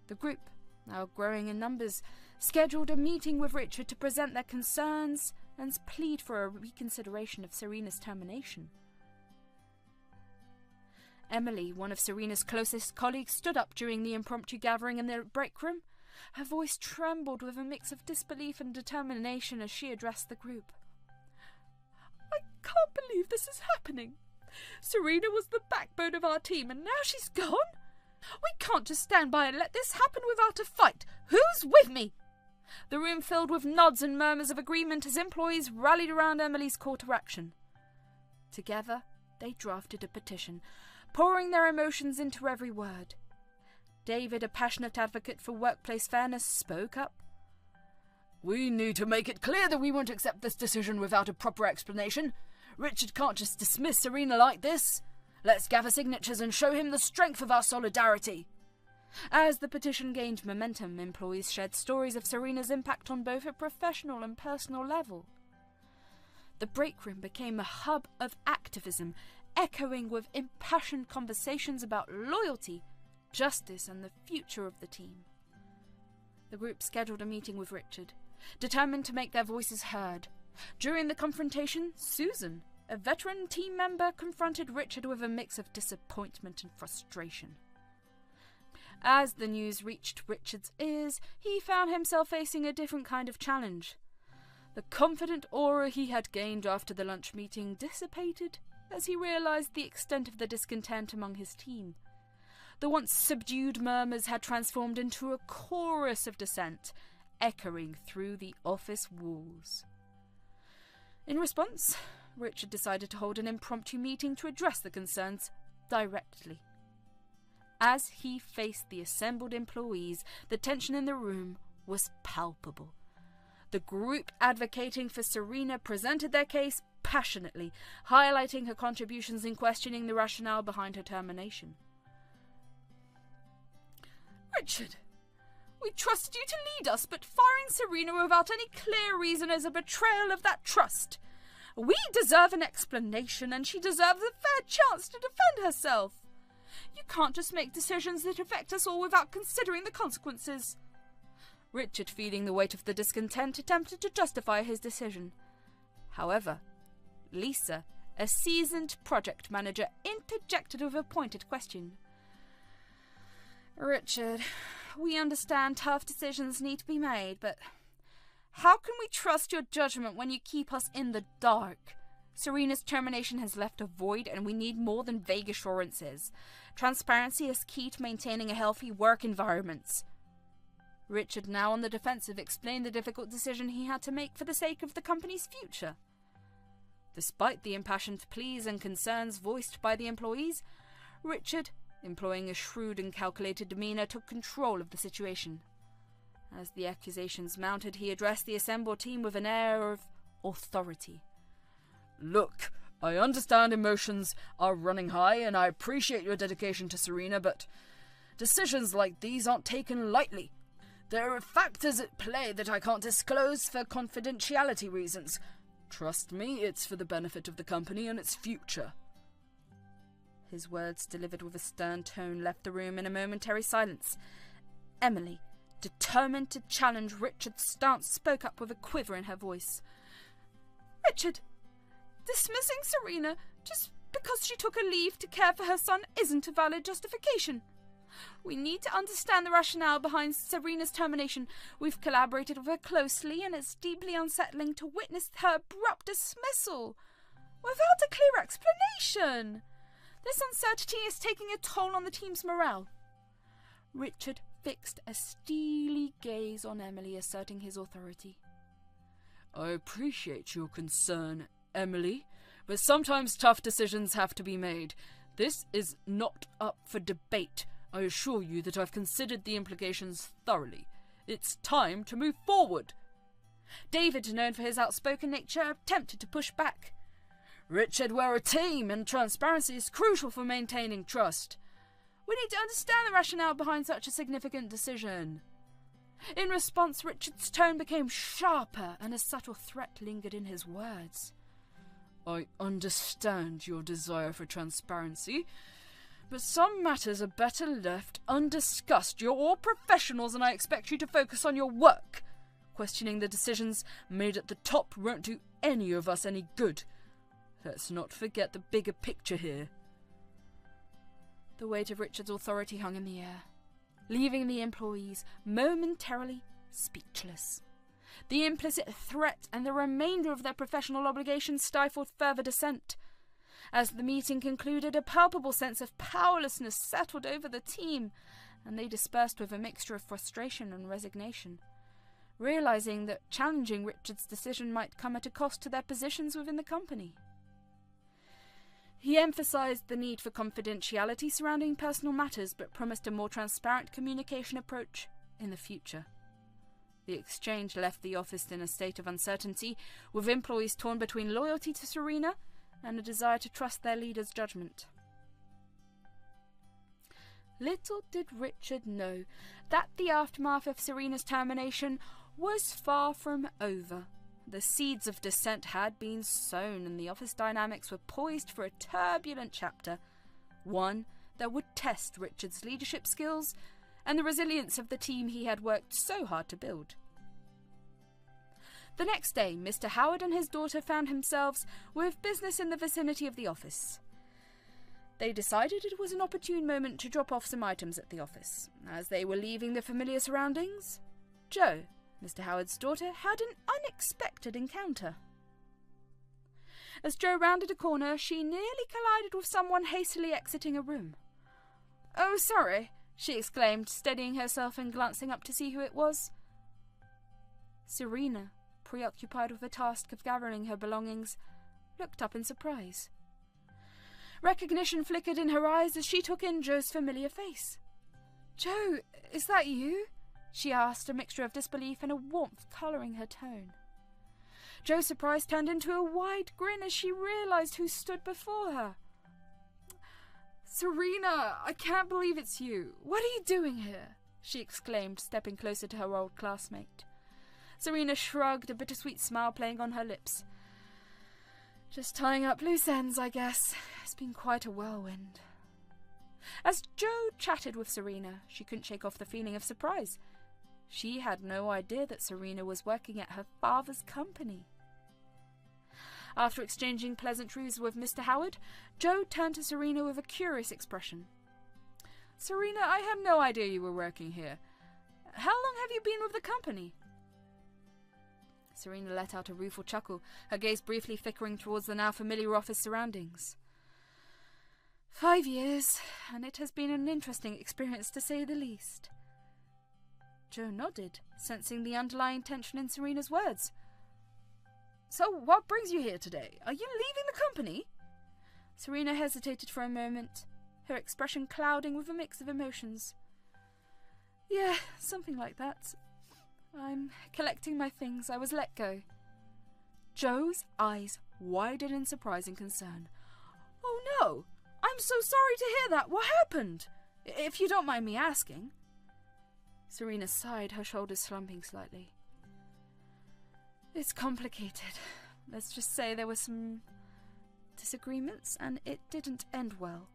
The group, now growing in numbers, scheduled a meeting with Richard to present their concerns and plead for a reconsideration of Serena's termination. Emily, one of Serena's closest colleagues, stood up during the impromptu gathering in the break room. Her voice trembled with a mix of disbelief and determination as she addressed the group. "I can't believe this is happening. Serena was the backbone of our team, and now she's gone? We can't just stand by and let this happen without a fight. Who's with me?" The room filled with nods and murmurs of agreement as employees rallied around Emily's call to action. Together, they drafted a petition, pouring their emotions into every word. David, a passionate advocate for workplace fairness, spoke up. "We need to make it clear that we won't accept this decision without a proper explanation. Richard can't just dismiss Serena like this. Let's gather signatures and show him the strength of our solidarity." As the petition gained momentum, employees shared stories of Serena's impact on both a professional and personal level. The break room became a hub of activism, echoing with impassioned conversations about loyalty, justice, and the future of the team. The group scheduled a meeting with Richard, determined to make their voices heard. During the confrontation, Susan, a veteran team member, confronted Richard with a mix of disappointment and frustration. As the news reached Richard's ears, he found himself facing a different kind of challenge. The confident aura he had gained after the lunch meeting dissipated as he realized the extent of the discontent among his team. The once subdued murmurs had transformed into a chorus of dissent, echoing through the office walls. In response, Richard decided to hold an impromptu meeting to address the concerns directly. As he faced the assembled employees, the tension in the room was palpable. The group advocating for Serena presented their case passionately, highlighting her contributions and questioning the rationale behind her termination. Richard, we trusted you to lead us, but firing Serena without any clear reason is a betrayal of that trust. We deserve an explanation, and she deserves a fair chance to defend herself. You can't just make decisions that affect us all without considering the consequences. Richard, feeling the weight of the discontent, attempted to justify his decision. However, Lisa, a seasoned project manager, interjected with a pointed question. Richard, we understand tough decisions need to be made, but how can we trust your judgment when you keep us in the dark? Serena's termination has left a void, and we need more than vague assurances. Transparency is key to maintaining a healthy work environment. Richard, now on the defensive, explained the difficult decision he had to make for the sake of the company's future. Despite the impassioned pleas and concerns voiced by the employees, Richard, employing a shrewd and calculated demeanour, took control of the situation. As the accusations mounted, he addressed the assembled team with an air of authority. Look, I understand emotions are running high, and I appreciate your dedication to Serena, but decisions like these aren't taken lightly. There are factors at play that I can't disclose for confidentiality reasons. Trust me, it's for the benefit of the company and its future. His words, delivered with a stern tone, left the room in a momentary silence. Emily, determined to challenge Richard's stance, spoke up with a quiver in her voice. Richard, dismissing Serena just because she took a leave to care for her son isn't a valid justification. We need to understand the rationale behind Serena's termination. We've collaborated with her closely, and it's deeply unsettling to witness her abrupt dismissal without a clear explanation. This uncertainty is taking a toll on the team's morale. Richard fixed a steely gaze on Emily, asserting his authority. I appreciate your concern, Emily, but sometimes tough decisions have to be made. This is not up for debate. I assure you that I've considered the implications thoroughly. It's time to move forward. David, known for his outspoken nature, attempted to push back. Richard, we're a team, and transparency is crucial for maintaining trust. We need to understand the rationale behind such a significant decision. In response, Richard's tone became sharper, and a subtle threat lingered in his words. I understand your desire for transparency, but some matters are better left undiscussed. You're all professionals, and I expect you to focus on your work. Questioning the decisions made at the top won't do any of us any good. Let's not forget the bigger picture here. The weight of Richard's authority hung in the air, leaving the employees momentarily speechless. The implicit threat and the remainder of their professional obligations stifled further dissent. As the meeting concluded, a palpable sense of powerlessness settled over the team, and they dispersed with a mixture of frustration and resignation, realizing that challenging Richard's decision might come at a cost to their positions within the company. He emphasized the need for confidentiality surrounding personal matters, but promised a more transparent communication approach in the future. The exchange left the office in a state of uncertainty, with employees torn between loyalty to Serena and a desire to trust their leader's judgment. Little did Richard know that the aftermath of Serena's termination was far from over. The seeds of dissent had been sown, and the office dynamics were poised for a turbulent chapter, one that would test Richard's leadership skills and the resilience of the team he had worked so hard to build. The next day, Mr. Howard and his daughter found themselves with business in the vicinity of the office. They decided it was an opportune moment to drop off some items at the office. As they were leaving the familiar surroundings, Jo, Mr. Howard's daughter, had an unexpected encounter. As Jo rounded a corner, she nearly collided with someone hastily exiting a room. Oh, sorry, she exclaimed, steadying herself and glancing up to see who it was. Serena, preoccupied with the task of gathering her belongings, looked up in surprise. Recognition flickered in her eyes as she took in Joe's familiar face. "Joe, is that you?" she asked, a mixture of disbelief and a warmth colouring her tone. Joe's surprise turned into a wide grin as she realised who stood before her. "Serena, I can't believe it's you. What are you doing here?" she exclaimed, stepping closer to her old classmate. Serena shrugged, a bittersweet smile playing on her lips. "Just tying up loose ends, I guess. It's been quite a whirlwind." As Joe chatted with Serena, she couldn't shake off the feeling of surprise. She had no idea that Serena was working at her father's company. After exchanging pleasantries with Mr. Howard, Joe turned to Serena with a curious expression. "Serena, I had no idea you were working here. How long have you been with the company?" Serena let out a rueful chuckle, her gaze briefly flickering towards the now familiar office surroundings. 5 years, and it has been an interesting experience to say the least." Joe nodded, sensing the underlying tension in Serena's words. "So what brings you here today? Are you leaving the company?" Serena hesitated for a moment, her expression clouding with a mix of emotions. "Yeah, something like that. I'm collecting my things. I was let go." Joe's eyes widened in surprise and concern. "Oh no! I'm so sorry to hear that. What happened? If you don't mind me asking." Serena sighed, her shoulders slumping slightly. "It's complicated. Let's just say there were some disagreements, and it didn't end well."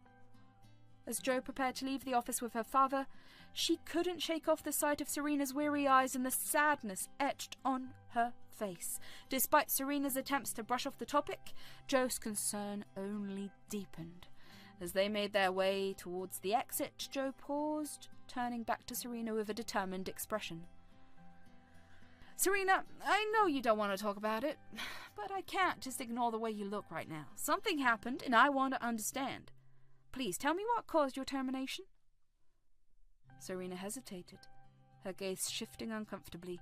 As Joe prepared to leave the office with her father, she couldn't shake off the sight of Serena's weary eyes and the sadness etched on her face. Despite Serena's attempts to brush off the topic, Joe's concern only deepened. As they made their way towards the exit, Joe paused, turning back to Serena with a determined expression. "Serena, I know you don't want to talk about it, but I can't just ignore the way you look right now. Something happened, and I want to understand. Please tell me what caused your termination." Serena hesitated, her gaze shifting uncomfortably.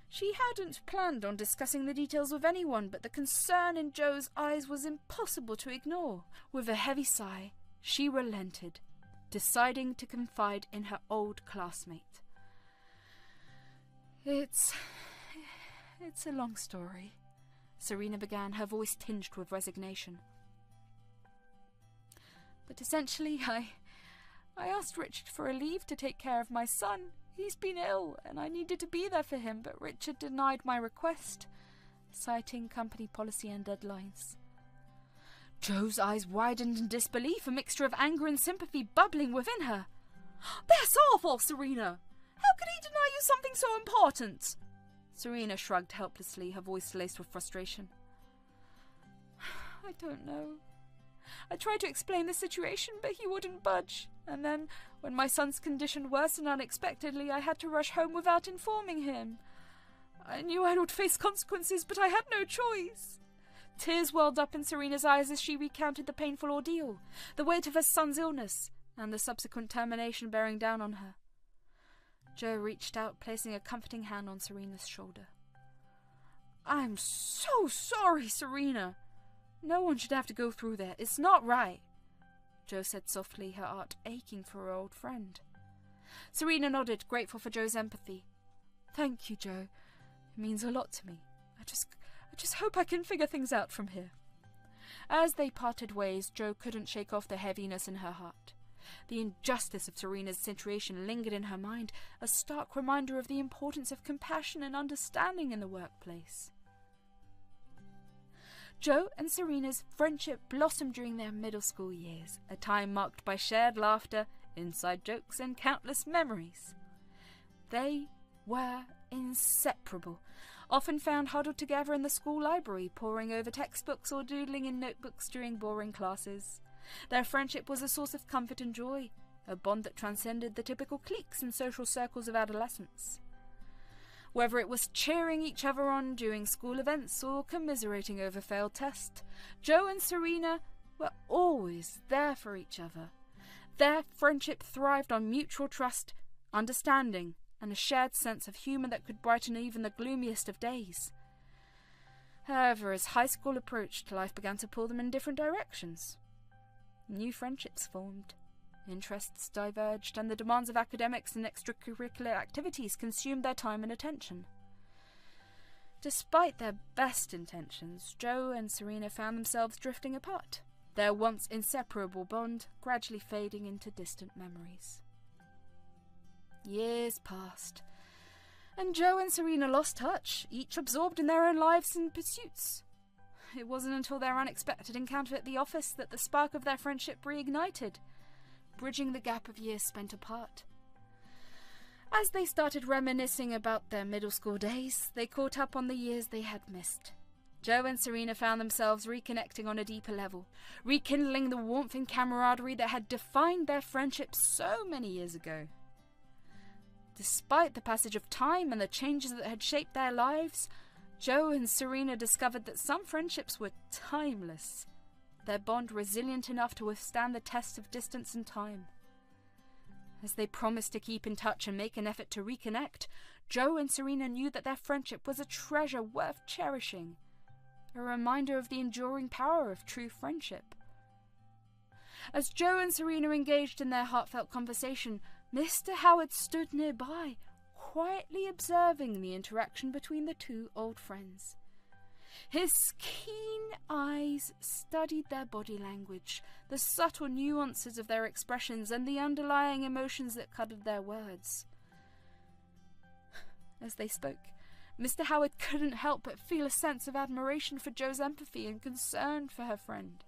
She hadn't planned on discussing the details with anyone, but the concern in Joe's eyes was impossible to ignore. With a heavy sigh, she relented, deciding to confide in her old classmate. It's a long story," Serena began, her voice tinged with resignation. "But essentially, I asked Richard for a leave to take care of my son. He's been ill, and I needed to be there for him, but Richard denied my request, citing company policy and deadlines." Joe's eyes widened in disbelief, a mixture of anger and sympathy bubbling within her. "That's awful, Serena! How could he deny you something so important?" Serena shrugged helplessly, her voice laced with frustration. "I don't know. I tried to explain the situation, but he wouldn't budge. And then, when my son's condition worsened unexpectedly, I had to rush home without informing him. I knew I would face consequences, but I had no choice." Tears welled up in Serena's eyes as she recounted the painful ordeal, the weight of her son's illness, and the subsequent termination bearing down on her. Joe reached out, placing a comforting hand on Serena's shoulder. "I'm so sorry, Serena. No one should have to go through that. It's not right," Joe said softly, her heart aching for her old friend. Serena nodded, grateful for Joe's empathy. "Thank you, Joe. It means a lot to me. I just hope I can figure things out from here." As they parted ways, Joe couldn't shake off the heaviness in her heart. The injustice of Serena's situation lingered in her mind, a stark reminder of the importance of compassion and understanding in the workplace. Joe and Serena's friendship blossomed during their middle school years, a time marked by shared laughter, inside jokes, and countless memories. They were inseparable, often found huddled together in the school library, poring over textbooks or doodling in notebooks during boring classes. Their friendship was a source of comfort and joy, a bond that transcended the typical cliques and social circles of adolescence. Whether it was cheering each other on during school events or commiserating over failed tests, Joe and Serena were always there for each other. Their friendship thrived on mutual trust, understanding, and a shared sense of humour that could brighten even the gloomiest of days. However, as high school approached, life began to pull them in different directions. New friendships formed, interests diverged, and the demands of academics and extracurricular activities consumed their time and attention. Despite their best intentions, Joe and Serena found themselves drifting apart, their once inseparable bond gradually fading into distant memories. Years passed, and Joe and Serena lost touch, each absorbed in their own lives and pursuits. It wasn't until their unexpected encounter at the office that the spark of their friendship reignited, bridging the gap of years spent apart. As they started reminiscing about their middle school days, they caught up on the years they had missed. Joe and Serena found themselves reconnecting on a deeper level, rekindling the warmth and camaraderie that had defined their friendship so many years ago. Despite the passage of time and the changes that had shaped their lives, Joe and Serena discovered that some friendships were timeless, their bond resilient enough to withstand the tests of distance and time. As they promised to keep in touch and make an effort to reconnect, Joe and Serena knew that their friendship was a treasure worth cherishing, a reminder of the enduring power of true friendship. As Joe and Serena engaged in their heartfelt conversation, Mr. Howard stood nearby, quietly observing the interaction between the two old friends. His keen eyes studied their body language, the subtle nuances of their expressions, and the underlying emotions that colored their words. As they spoke, Mr. Howard couldn't help but feel a sense of admiration for Joe's empathy and concern for her friend.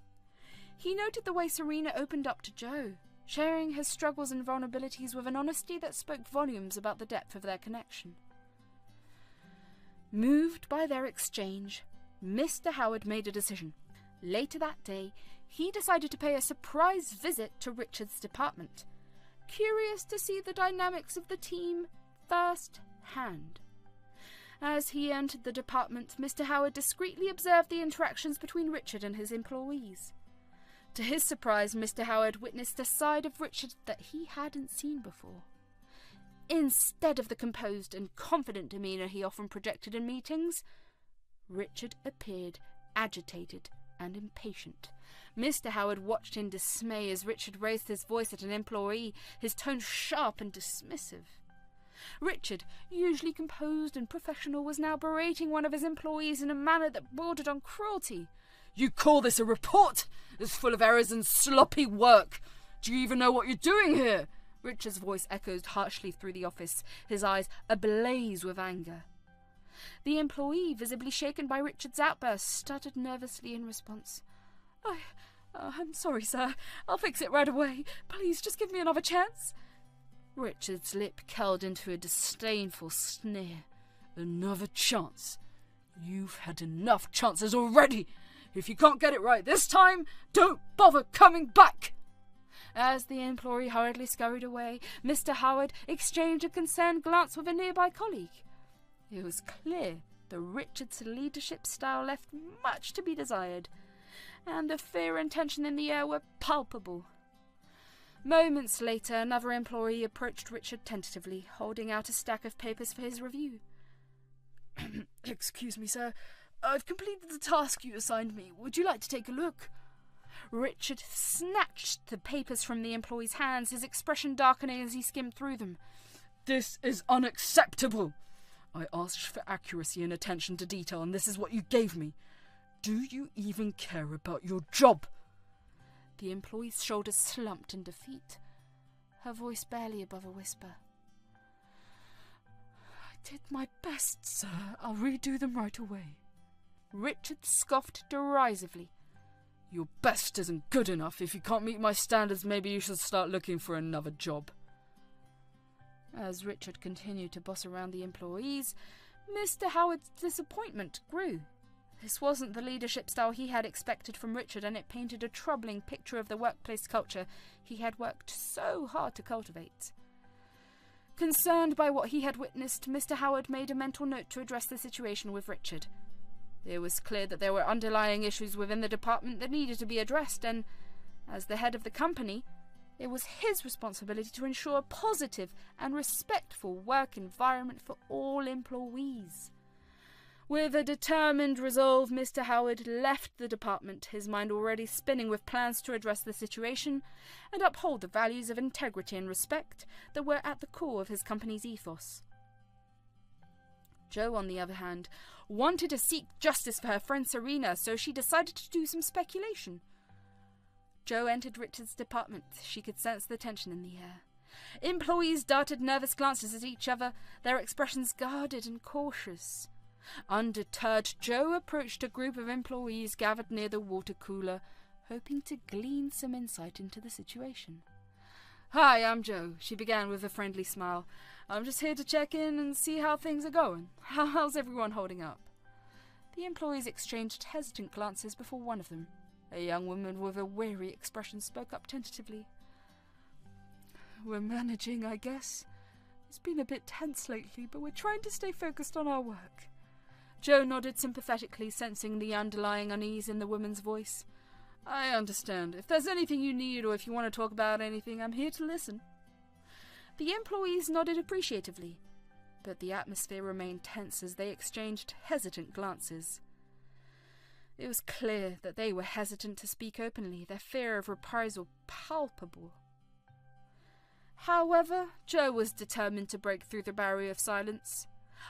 He noted the way Serena opened up to Joe, sharing her struggles and vulnerabilities with an honesty that spoke volumes about the depth of their connection. Moved by their exchange, Mr. Howard made a decision. Later that day, he decided to pay a surprise visit to Richard's department, curious to see the dynamics of the team first-hand. As he entered the department, Mr. Howard discreetly observed the interactions between Richard and his employees. To his surprise, Mr. Howard witnessed a side of Richard that he hadn't seen before. Instead of the composed and confident demeanour he often projected in meetings, Richard appeared agitated and impatient. Mr. Howard watched in dismay as Richard raised his voice at an employee, his tone sharp and dismissive. Richard, usually composed and professional, was now berating one of his employees in a manner that bordered on cruelty. "You call this a report? It's full of errors and sloppy work. Do you even know what you're doing here?" Richard's voice echoed harshly through the office, his eyes ablaze with anger. The employee, visibly shaken by Richard's outburst, stuttered nervously in response. I'm sorry, sir. I'll fix it right away. Please, just give me another chance." Richard's lip curled into a disdainful sneer. "Another chance? You've had enough chances already. If you can't get it right this time, don't bother coming back." As the employee hurriedly scurried away, Mr. Howard exchanged a concerned glance with a nearby colleague. It was clear that Richard's leadership style left much to be desired, and the fear and tension in the air were palpable. Moments later, another employee approached Richard tentatively, holding out a stack of papers for his review. "Excuse me, sir. I've completed the task you assigned me. Would you like to take a look?" Richard snatched the papers from the employee's hands, his expression darkening as he skimmed through them. "This is unacceptable. I asked for accuracy and attention to detail, and this is what you gave me. Do you even care about your job?" The employee's shoulders slumped in defeat, her voice barely above a whisper. "I did my best, sir. I'll redo them right away." Richard scoffed derisively. "Your best isn't good enough. If you can't meet my standards, maybe you should start looking for another job." As Richard continued to boss around the employees, Mr. Howard's disappointment grew. This wasn't the leadership style he had expected from Richard, and it painted a troubling picture of the workplace culture he had worked so hard to cultivate. Concerned by what he had witnessed, Mr. Howard made a mental note to address the situation with Richard. It was clear that there were underlying issues within the department that needed to be addressed, and, as the head of the company, It was his responsibility to ensure a positive and respectful work environment for all employees. With a determined resolve, Mr. Howard left the department, his mind already spinning with plans to address the situation and uphold the values of integrity and respect that were at the core of his company's ethos. Jo, on the other hand, wanted to seek justice for her friend Serena, so she decided to do some speculation. Jo entered Richard's department. She could sense the tension in the air. Employees darted nervous glances at each other, their expressions guarded and cautious. Undeterred, Jo approached a group of employees gathered near the water cooler, hoping to glean some insight into the situation. "Hi, I'm Jo," she began with a friendly smile. "I'm just here to check in and see how things are going. How's everyone holding up?" The employees exchanged hesitant glances before one of them, a young woman with a weary expression, spoke up tentatively. "We're managing, I guess. It's been a bit tense lately, but we're trying to stay focused on our work." Jo nodded sympathetically, sensing the underlying unease in the woman's voice. "I understand. If there's anything you need or if you want to talk about anything, I'm here to listen." The employees nodded appreciatively, but the atmosphere remained tense as they exchanged hesitant glances. It was clear that they were hesitant to speak openly, their fear of reprisal palpable. However, Jo was determined to break through the barrier of silence.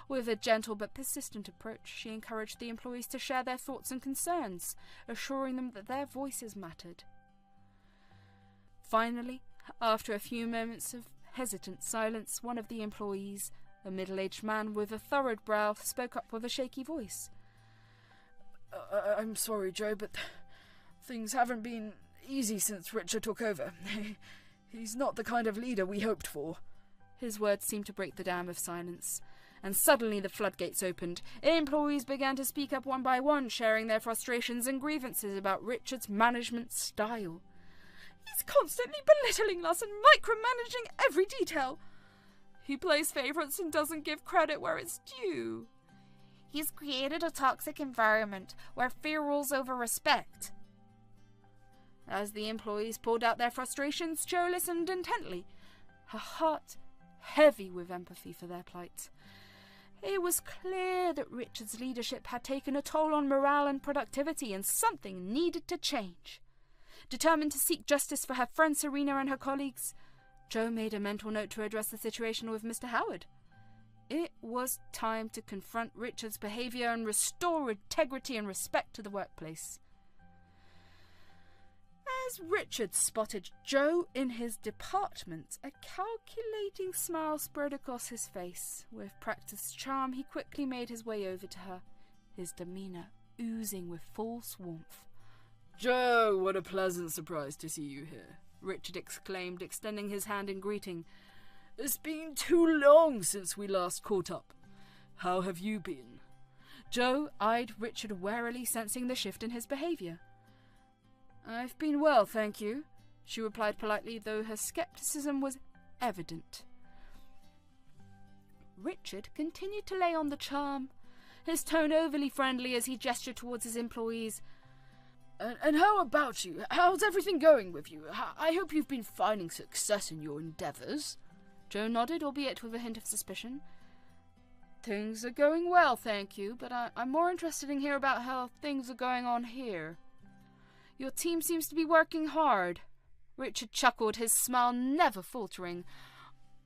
With a gentle but persistent approach, she encouraged the employees to share their thoughts and concerns, assuring them that their voices mattered. Finally, after a few moments of hesitant silence, one of the employees, a middle-aged man with a furrowed brow, spoke up with a shaky voice. "I'm sorry, Jo, but things haven't been easy since Richard took over. He's not the kind of leader we hoped for." His words seemed to break the dam of silence, and suddenly the floodgates opened. Employees began to speak up one by one, sharing their frustrations and grievances about Richard's management style. "He's constantly belittling us and micromanaging every detail. He plays favourites and doesn't give credit where it's due. He's created a toxic environment where fear rules over respect." As the employees poured out their frustrations, Jo listened intently, her heart heavy with empathy for their plight. It was clear that Richard's leadership had taken a toll on morale and productivity, and something needed to change. Determined to seek justice for her friend Serena and her colleagues, Jo made a mental note to address the situation with Mr. Howard. It was time to confront Richard's behaviour and restore integrity and respect to the workplace. As Richard spotted Jo in his department, a calculating smile spread across his face. With practiced charm, he quickly made his way over to her, his demeanour oozing with false warmth. "Jo, what a pleasant surprise to see you here," Richard exclaimed, extending his hand in greeting. "It's been too long since we last caught up. How have you been?" Jo eyed Richard warily, sensing the shift in his behaviour. "I've been well, thank you," she replied politely, though her scepticism was evident. Richard continued to lay on the charm, his tone overly friendly as he gestured towards his employees. And how about you? How's everything going with you? I hope you've been finding success in your endeavours." Jo nodded, albeit with a hint of suspicion. "Things are going well, thank you, but I'm more interested in hearing about how things are going on here." "Your team seems to be working hard." Richard chuckled, his smile never faltering.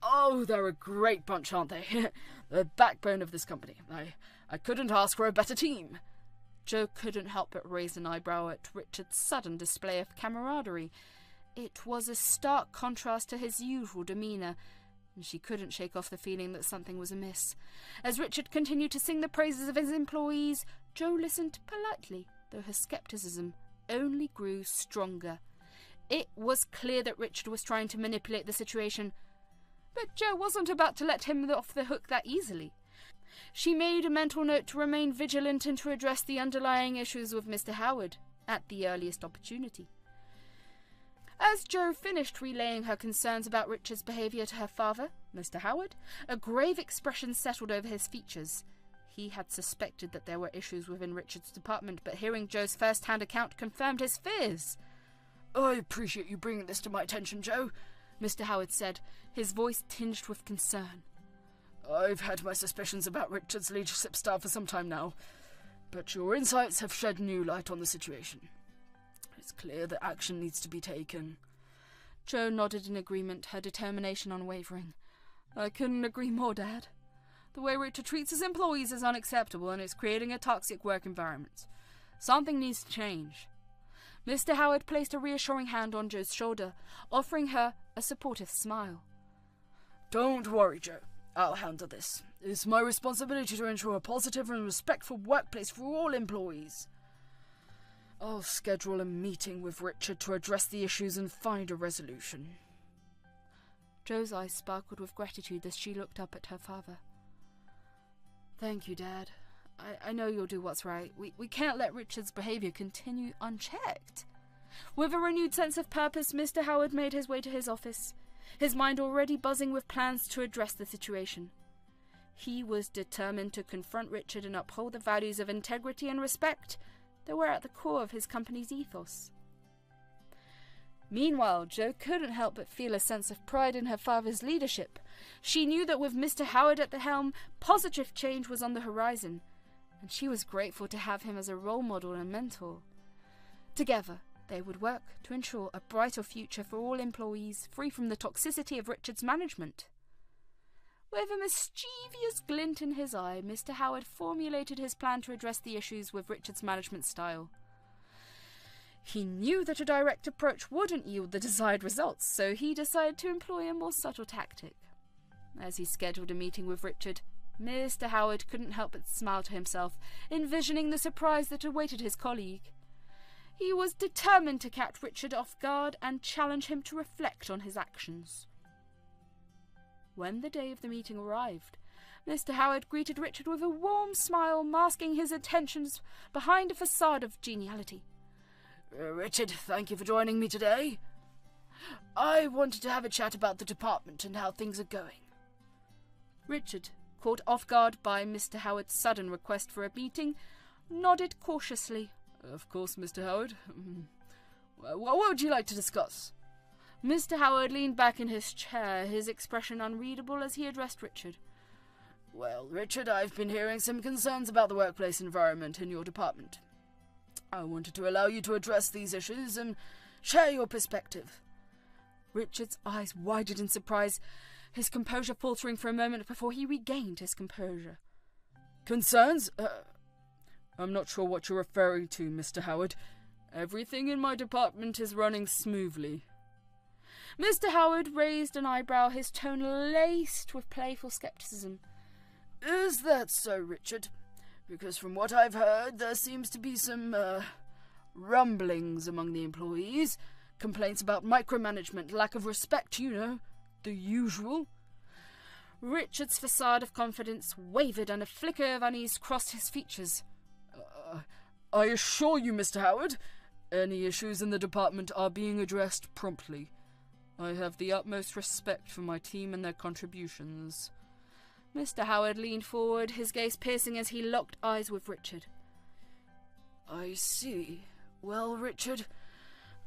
"Oh, they're a great bunch, aren't they? The backbone of this company. I couldn't ask for a better team." Jo couldn't help but raise an eyebrow at Richard's sudden display of camaraderie. It was a stark contrast to his usual demeanour, and she couldn't shake off the feeling that something was amiss. As Richard continued to sing the praises of his employees, Jo listened politely, though her scepticism only grew stronger. It was clear that Richard was trying to manipulate the situation, but Jo wasn't about to let him off the hook that easily. She made a mental note to remain vigilant and to address the underlying issues with Mr. Howard at the earliest opportunity. As Jo finished relaying her concerns about Richard's behaviour to her father, Mr. Howard, a grave expression settled over his features. He had suspected that there were issues within Richard's department, but hearing Jo's first-hand account confirmed his fears. I appreciate you bringing this to my attention, Joe, Mr. Howard said, his voice tinged with concern. I've had my suspicions about Richard's leadership style for some time now, but your insights have shed new light on the situation. It's clear that action needs to be taken. Jo nodded in agreement, her determination unwavering. I couldn't agree more, Dad. The way Richard treats his employees is unacceptable, and it's creating a toxic work environment. Something needs to change. Mr. Howard placed a reassuring hand on Jo's shoulder, offering her a supportive smile. Don't worry, Jo. I'll handle this. It's my responsibility to ensure a positive and respectful workplace for all employees. I'll schedule a meeting with Richard to address the issues and find a resolution. Jo's eyes sparkled with gratitude as she looked up at her father. Thank you, Dad. I know you'll do what's right. We can't let Richard's behaviour continue unchecked. With a renewed sense of purpose, Mr. Howard made his way to his office, his mind already buzzing with plans to address the situation. He was determined to confront Richard and uphold the values of integrity and respect that were at the core of his company's ethos. Meanwhile, Jo couldn't help but feel a sense of pride in her father's leadership. She knew that with Mr. Howard at the helm, positive change was on the horizon, and she was grateful to have him as a role model and mentor. Together, they would work to ensure a brighter future for all employees, free from the toxicity of Richard's management. With a mischievous glint in his eye, Mr. Howard formulated his plan to address the issues with Richard's management style. He knew that a direct approach wouldn't yield the desired results, so he decided to employ a more subtle tactic. As he scheduled a meeting with Richard, Mr. Howard couldn't help but smile to himself, envisioning the surprise that awaited his colleague. He was determined to catch Richard off guard and challenge him to reflect on his actions. When the day of the meeting arrived, Mr. Howard greeted Richard with a warm smile, masking his intentions behind a facade of geniality. Richard, thank you for joining me today. I wanted to have a chat about the department and how things are going. Richard, caught off guard by Mr. Howard's sudden request for a meeting, nodded cautiously. Of course, Mr. Howard. What would you like to discuss? Mr. Howard leaned back in his chair, his expression unreadable as he addressed Richard. Well, Richard, I've been hearing some concerns about the workplace environment in your department. I wanted to allow you to address these issues and share your perspective. Richard's eyes widened in surprise, his composure faltering for a moment before he regained his composure. Concerns? I'm not sure what you're referring to, Mr. Howard. Everything in my department is running smoothly. Mr. Howard raised an eyebrow, his tone laced with playful skepticism. Is that so, Richard? Because from what I've heard, there seems to be some, rumblings among the employees. Complaints about micromanagement, lack of respect, you know. The usual. Richard's facade of confidence wavered and a flicker of unease crossed his features. I assure you, Mr. Howard, any issues in the department are being addressed promptly. I have the utmost respect for my team and their contributions. Mr. Howard leaned forward, his gaze piercing as he locked eyes with Richard. I see. Well, Richard,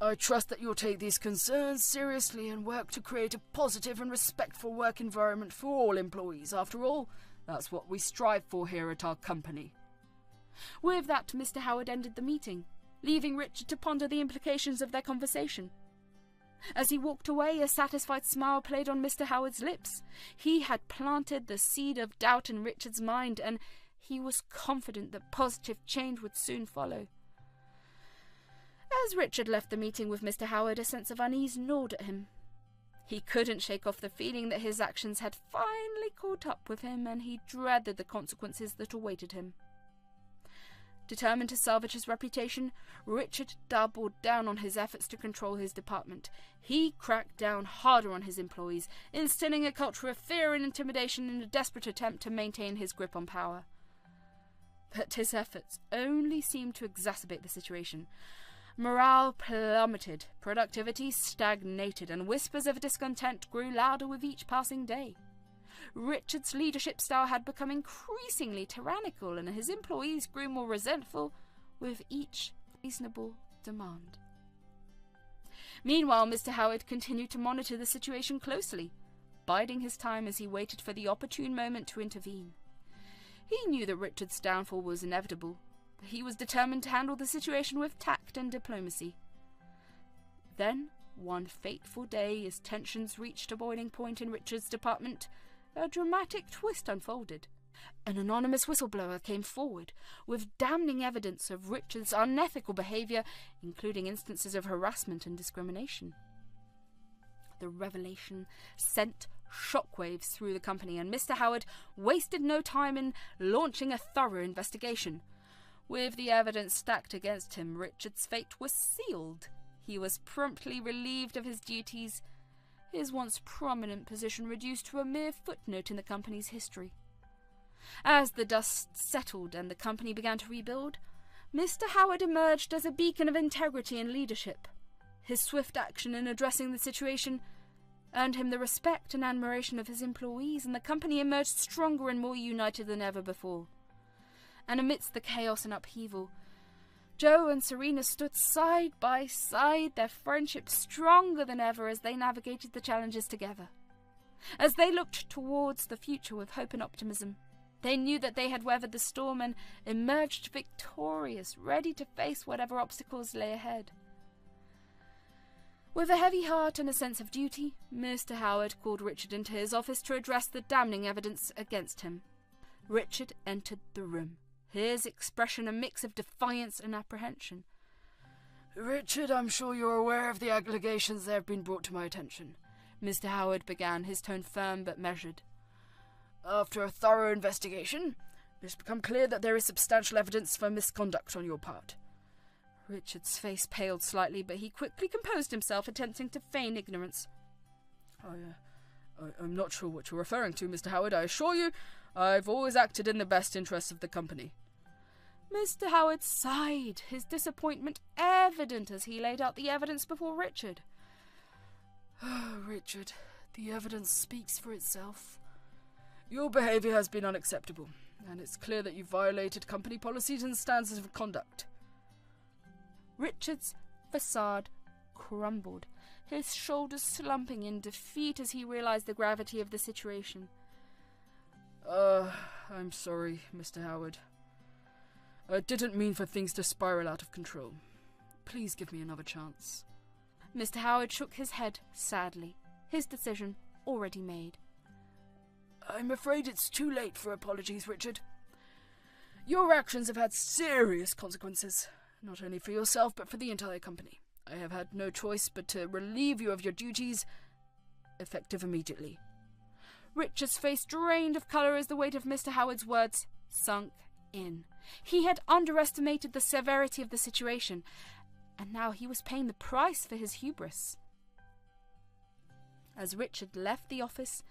I trust that you'll take these concerns seriously and work to create a positive and respectful work environment for all employees. After all, that's what we strive for here at our company. With that, Mr. Howard ended the meeting, leaving Richard to ponder the implications of their conversation. As he walked away, a satisfied smile played on Mr. Howard's lips. He had planted the seed of doubt in Richard's mind, and he was confident that positive change would soon follow. As Richard left the meeting with Mr. Howard, a sense of unease gnawed at him. He couldn't shake off the feeling that his actions had finally caught up with him, and he dreaded the consequences that awaited him. Determined to salvage his reputation, Richard doubled down on his efforts to control his department. He cracked down harder on his employees, instilling a culture of fear and intimidation in a desperate attempt to maintain his grip on power. But his efforts only seemed to exacerbate the situation. Morale plummeted, productivity stagnated, and whispers of discontent grew louder with each passing day. Richard's leadership style had become increasingly tyrannical, and his employees grew more resentful with each reasonable demand. Meanwhile, Mr. Howard continued to monitor the situation closely, biding his time as he waited for the opportune moment to intervene. He knew that Richard's downfall was inevitable, but he was determined to handle the situation with tact and diplomacy. Then, one fateful day, as tensions reached a boiling point in Richard's department, a dramatic twist unfolded. An anonymous whistleblower came forward with damning evidence of Richard's unethical behaviour, including instances of harassment and discrimination. The revelation sent shockwaves through the company, and Mr. Howard wasted no time in launching a thorough investigation. With the evidence stacked against him, Richard's fate was sealed. He was promptly relieved of his duties, his once prominent position reduced to a mere footnote in the company's history. As the dust settled and the company began to rebuild, Mr. Howard emerged as a beacon of integrity and leadership. His swift action in addressing the situation earned him the respect and admiration of his employees, and the company emerged stronger and more united than ever before. And amidst the chaos and upheaval, Joe and Serena stood side by side, their friendship stronger than ever as they navigated the challenges together. As they looked towards the future with hope and optimism, they knew that they had weathered the storm and emerged victorious, ready to face whatever obstacles lay ahead. With a heavy heart and a sense of duty, Mr. Howard called Richard into his office to address the damning evidence against him. Richard entered the room, his expression a mix of defiance and apprehension. Richard, I'm sure you're aware of the allegations that have been brought to my attention. Mr. Howard began, his tone firm but measured. After a thorough investigation, it's become clear that there is substantial evidence for misconduct on your part. Richard's face paled slightly, but he quickly composed himself, attempting to feign ignorance. I'm not sure what you're referring to, Mr. Howard. I assure you, I've always acted in the best interests of the company. Mr. Howard sighed, his disappointment evident as he laid out the evidence before Richard. Richard, the evidence speaks for itself. Your behaviour has been unacceptable, and it's clear that you violated company policies and standards of conduct. Richard's facade crumbled, his shoulders slumping in defeat as he realized the gravity of the situation. I'm sorry, Mr. Howard. I didn't mean for things to spiral out of control. Please give me another chance. Mr. Howard shook his head sadly, his decision already made. I'm afraid it's too late for apologies, Richard. Your actions have had serious consequences, not only for yourself but for the entire company. I have had no choice but to relieve you of your duties, effective immediately. Richard's face drained of colour as the weight of Mr. Howard's words sunk in. He had underestimated the severity of the situation, and now he was paying the price for his hubris. As Richard left the office,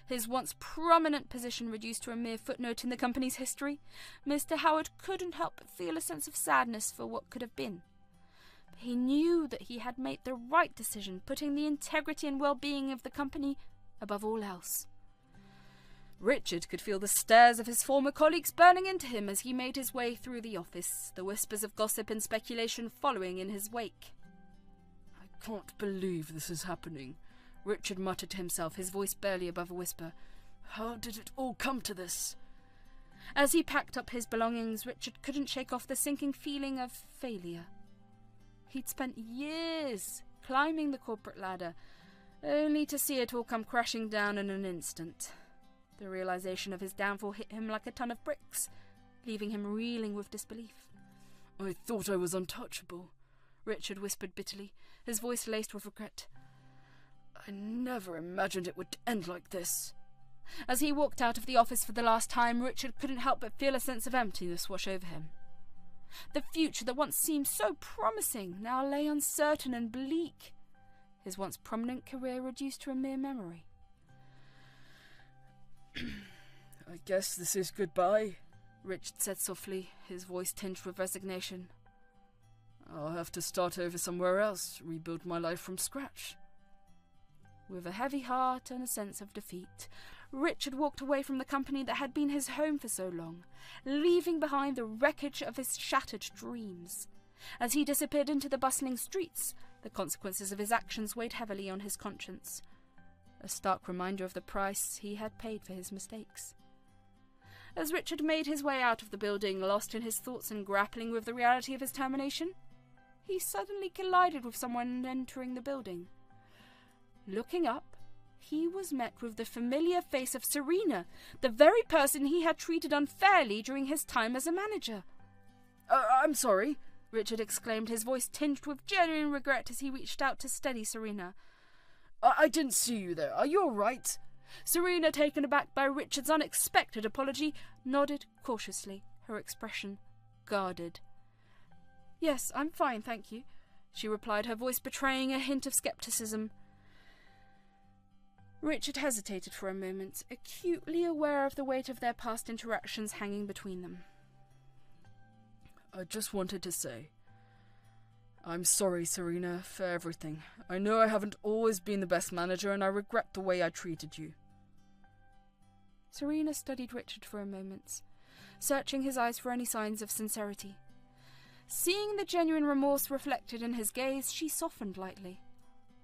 his once prominent position reduced to a mere footnote in the company's history, Mr. Howard couldn't help but feel a sense of sadness for what could have been. He knew that he had made the right decision, putting the integrity and well-being of the company above all else. Richard could feel the stares of his former colleagues burning into him as he made his way through the office, the whispers of gossip and speculation following in his wake. I can't believe this is happening, Richard muttered to himself, his voice barely above a whisper. How did it all come to this? As he packed up his belongings, Richard couldn't shake off the sinking feeling of failure. He'd spent years climbing the corporate ladder, only to see it all come crashing down in an instant. The realization of his downfall hit him like a ton of bricks, leaving him reeling with disbelief. I thought I was untouchable, Richard whispered bitterly, his voice laced with regret. I never imagined it would end like this. As he walked out of the office for the last time, Richard couldn't help but feel a sense of emptiness wash over him. The future that once seemed so promising now lay uncertain and bleak, his once prominent career reduced to a mere memory. I guess this is goodbye, Richard said softly, his voice tinged with resignation. I'll have to start over somewhere else, rebuild my life from scratch. With a heavy heart and a sense of defeat, Richard walked away from the company that had been his home for so long, leaving behind the wreckage of his shattered dreams. As he disappeared into the bustling streets, the consequences of his actions weighed heavily on his conscience, a stark reminder of the price he had paid for his mistakes. As Richard made his way out of the building, lost in his thoughts and grappling with the reality of his termination, he suddenly collided with someone entering the building. Looking up, he was met with the familiar face of Serena, the very person he had treated unfairly during his time as a manager. I'm sorry, Richard exclaimed, his voice tinged with genuine regret as he reached out to steady Serena. I didn't see you there. Are you all right? Serena, taken aback by Richard's unexpected apology, nodded cautiously, her expression guarded. Yes, I'm fine, thank you, she replied, her voice betraying a hint of skepticism. Richard hesitated for a moment, acutely aware of the weight of their past interactions hanging between them. I just wanted to say, I'm sorry, Serena, for everything. I know I haven't always been the best manager, and I regret the way I treated you. Serena studied Richard for a moment, searching his eyes for any signs of sincerity. Seeing the genuine remorse reflected in his gaze, she softened lightly,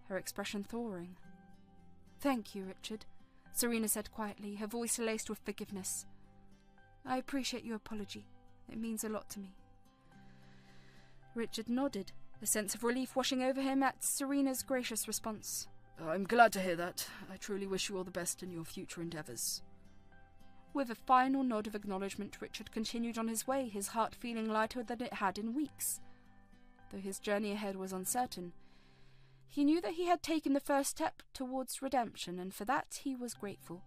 her expression thawing. Thank you, Richard, Serena said quietly, her voice laced with forgiveness. I appreciate your apology. It means a lot to me. Richard nodded, a sense of relief washing over him at Serena's gracious response. I'm glad to hear that. I truly wish you all the best in your future endeavours. With a final nod of acknowledgement, Richard continued on his way, his heart feeling lighter than it had in weeks. Though his journey ahead was uncertain, he knew that he had taken the first step towards redemption, and for that he was grateful.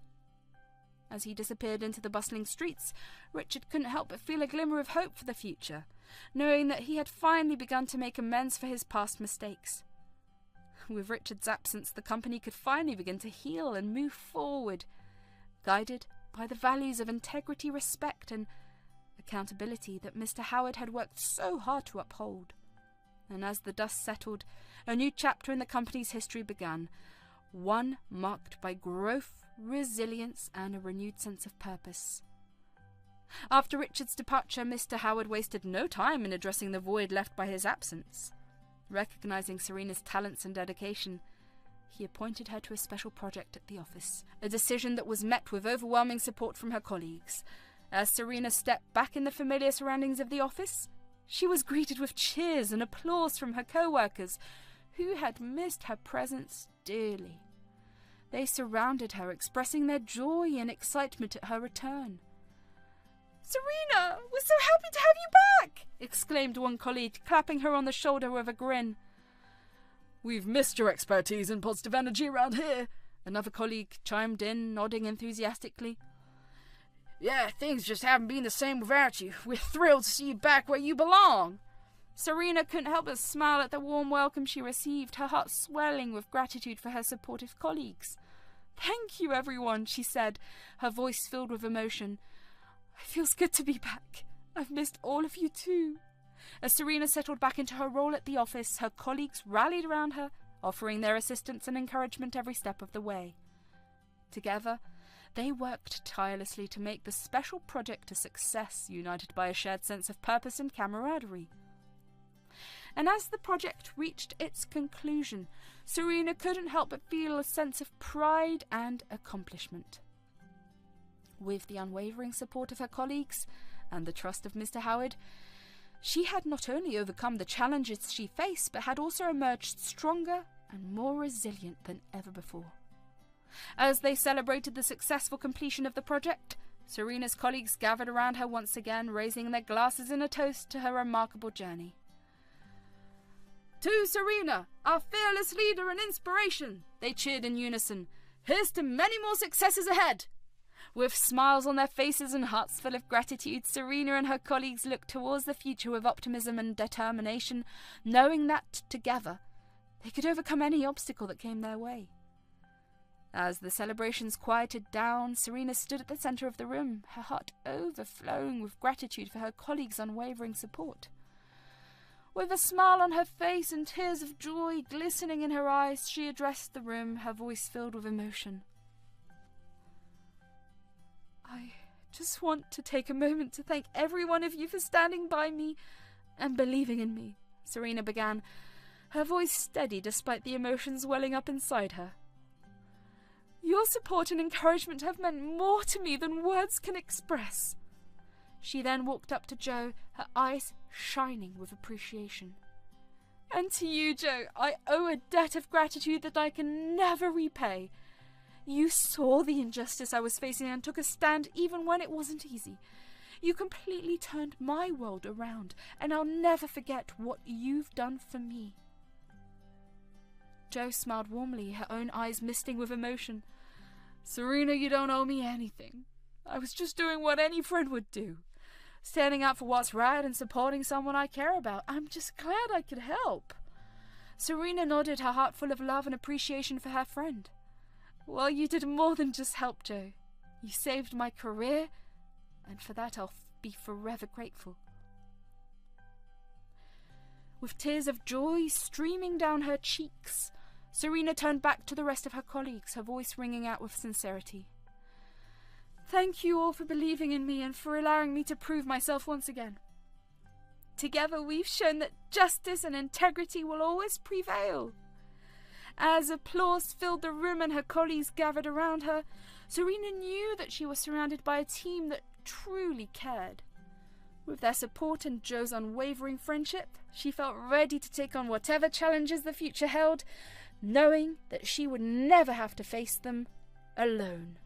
As he disappeared into the bustling streets, Richard couldn't help but feel a glimmer of hope for the future, knowing that he had finally begun to make amends for his past mistakes. With Richard's absence, the company could finally begin to heal and move forward, guided by the values of integrity, respect, and accountability that Mr. Howard had worked so hard to uphold. And as the dust settled, a new chapter in the company's history began, one marked by growth, resilience, and a renewed sense of purpose. After Richard's departure, Mr. Howard wasted no time in addressing the void left by his absence. Recognizing Serena's talents and dedication, he appointed her to a special project at the office, a decision that was met with overwhelming support from her colleagues. As Serena stepped back in the familiar surroundings of the office, she was greeted with cheers and applause from her co-workers, who had missed her presence dearly. They surrounded her, expressing their joy and excitement at her return. "Serena, we're so happy to have you back!" exclaimed one colleague, clapping her on the shoulder with a grin. "We've missed your expertise and positive energy around here," another colleague chimed in, nodding enthusiastically. "Yeah, things just haven't been the same without you. We're thrilled to see you back where you belong." Serena couldn't help but smile at the warm welcome she received, her heart swelling with gratitude for her supportive colleagues. "Thank you, everyone," she said, her voice filled with emotion. "It feels good to be back. I've missed all of you too." As Serena settled back into her role at the office, her colleagues rallied around her, offering their assistance and encouragement every step of the way. Together, they worked tirelessly to make the special project a success, united by a shared sense of purpose and camaraderie. And as the project reached its conclusion, Serena couldn't help but feel a sense of pride and accomplishment. With the unwavering support of her colleagues and the trust of Mr. Howard, she had not only overcome the challenges she faced, but had also emerged stronger and more resilient than ever before. As they celebrated the successful completion of the project, Serena's colleagues gathered around her once again, raising their glasses in a toast to her remarkable journey. "To Serena, our fearless leader and inspiration," they cheered in unison. "Here's to many more successes ahead." With smiles on their faces and hearts full of gratitude, Serena and her colleagues looked towards the future with optimism and determination, knowing that, together, they could overcome any obstacle that came their way. As the celebrations quieted down, Serena stood at the center of the room, her heart overflowing with gratitude for her colleagues' unwavering support. With a smile on her face and tears of joy glistening in her eyes, she addressed the room, her voice filled with emotion. "I just want to take a moment to thank every one of you for standing by me and believing in me," Serena began, her voice steady despite the emotions welling up inside her. "Your support and encouragement have meant more to me than words can express." She then walked up to Joe, her eyes shining with appreciation. "And to you, Joe, I owe a debt of gratitude that I can never repay. You saw the injustice I was facing and took a stand even when it wasn't easy. You completely turned my world around, and I'll never forget what you've done for me." Joe smiled warmly, her own eyes misting with emotion. "Serena, you don't owe me anything. I was just doing what any friend would do. Standing up for what's right and supporting someone I care about. I'm just glad I could help." Serena nodded, her heart full of love and appreciation for her friend. "Well, you did more than just help, Joe. You saved my career, and for that I'll be forever grateful." With tears of joy streaming down her cheeks, Serena turned back to the rest of her colleagues, her voice ringing out with sincerity. "Thank you all for believing in me and for allowing me to prove myself once again. Together we've shown that justice and integrity will always prevail." As applause filled the room and her colleagues gathered around her, Serena knew that she was surrounded by a team that truly cared. With their support and Joe's unwavering friendship, she felt ready to take on whatever challenges the future held, knowing that she would never have to face them alone.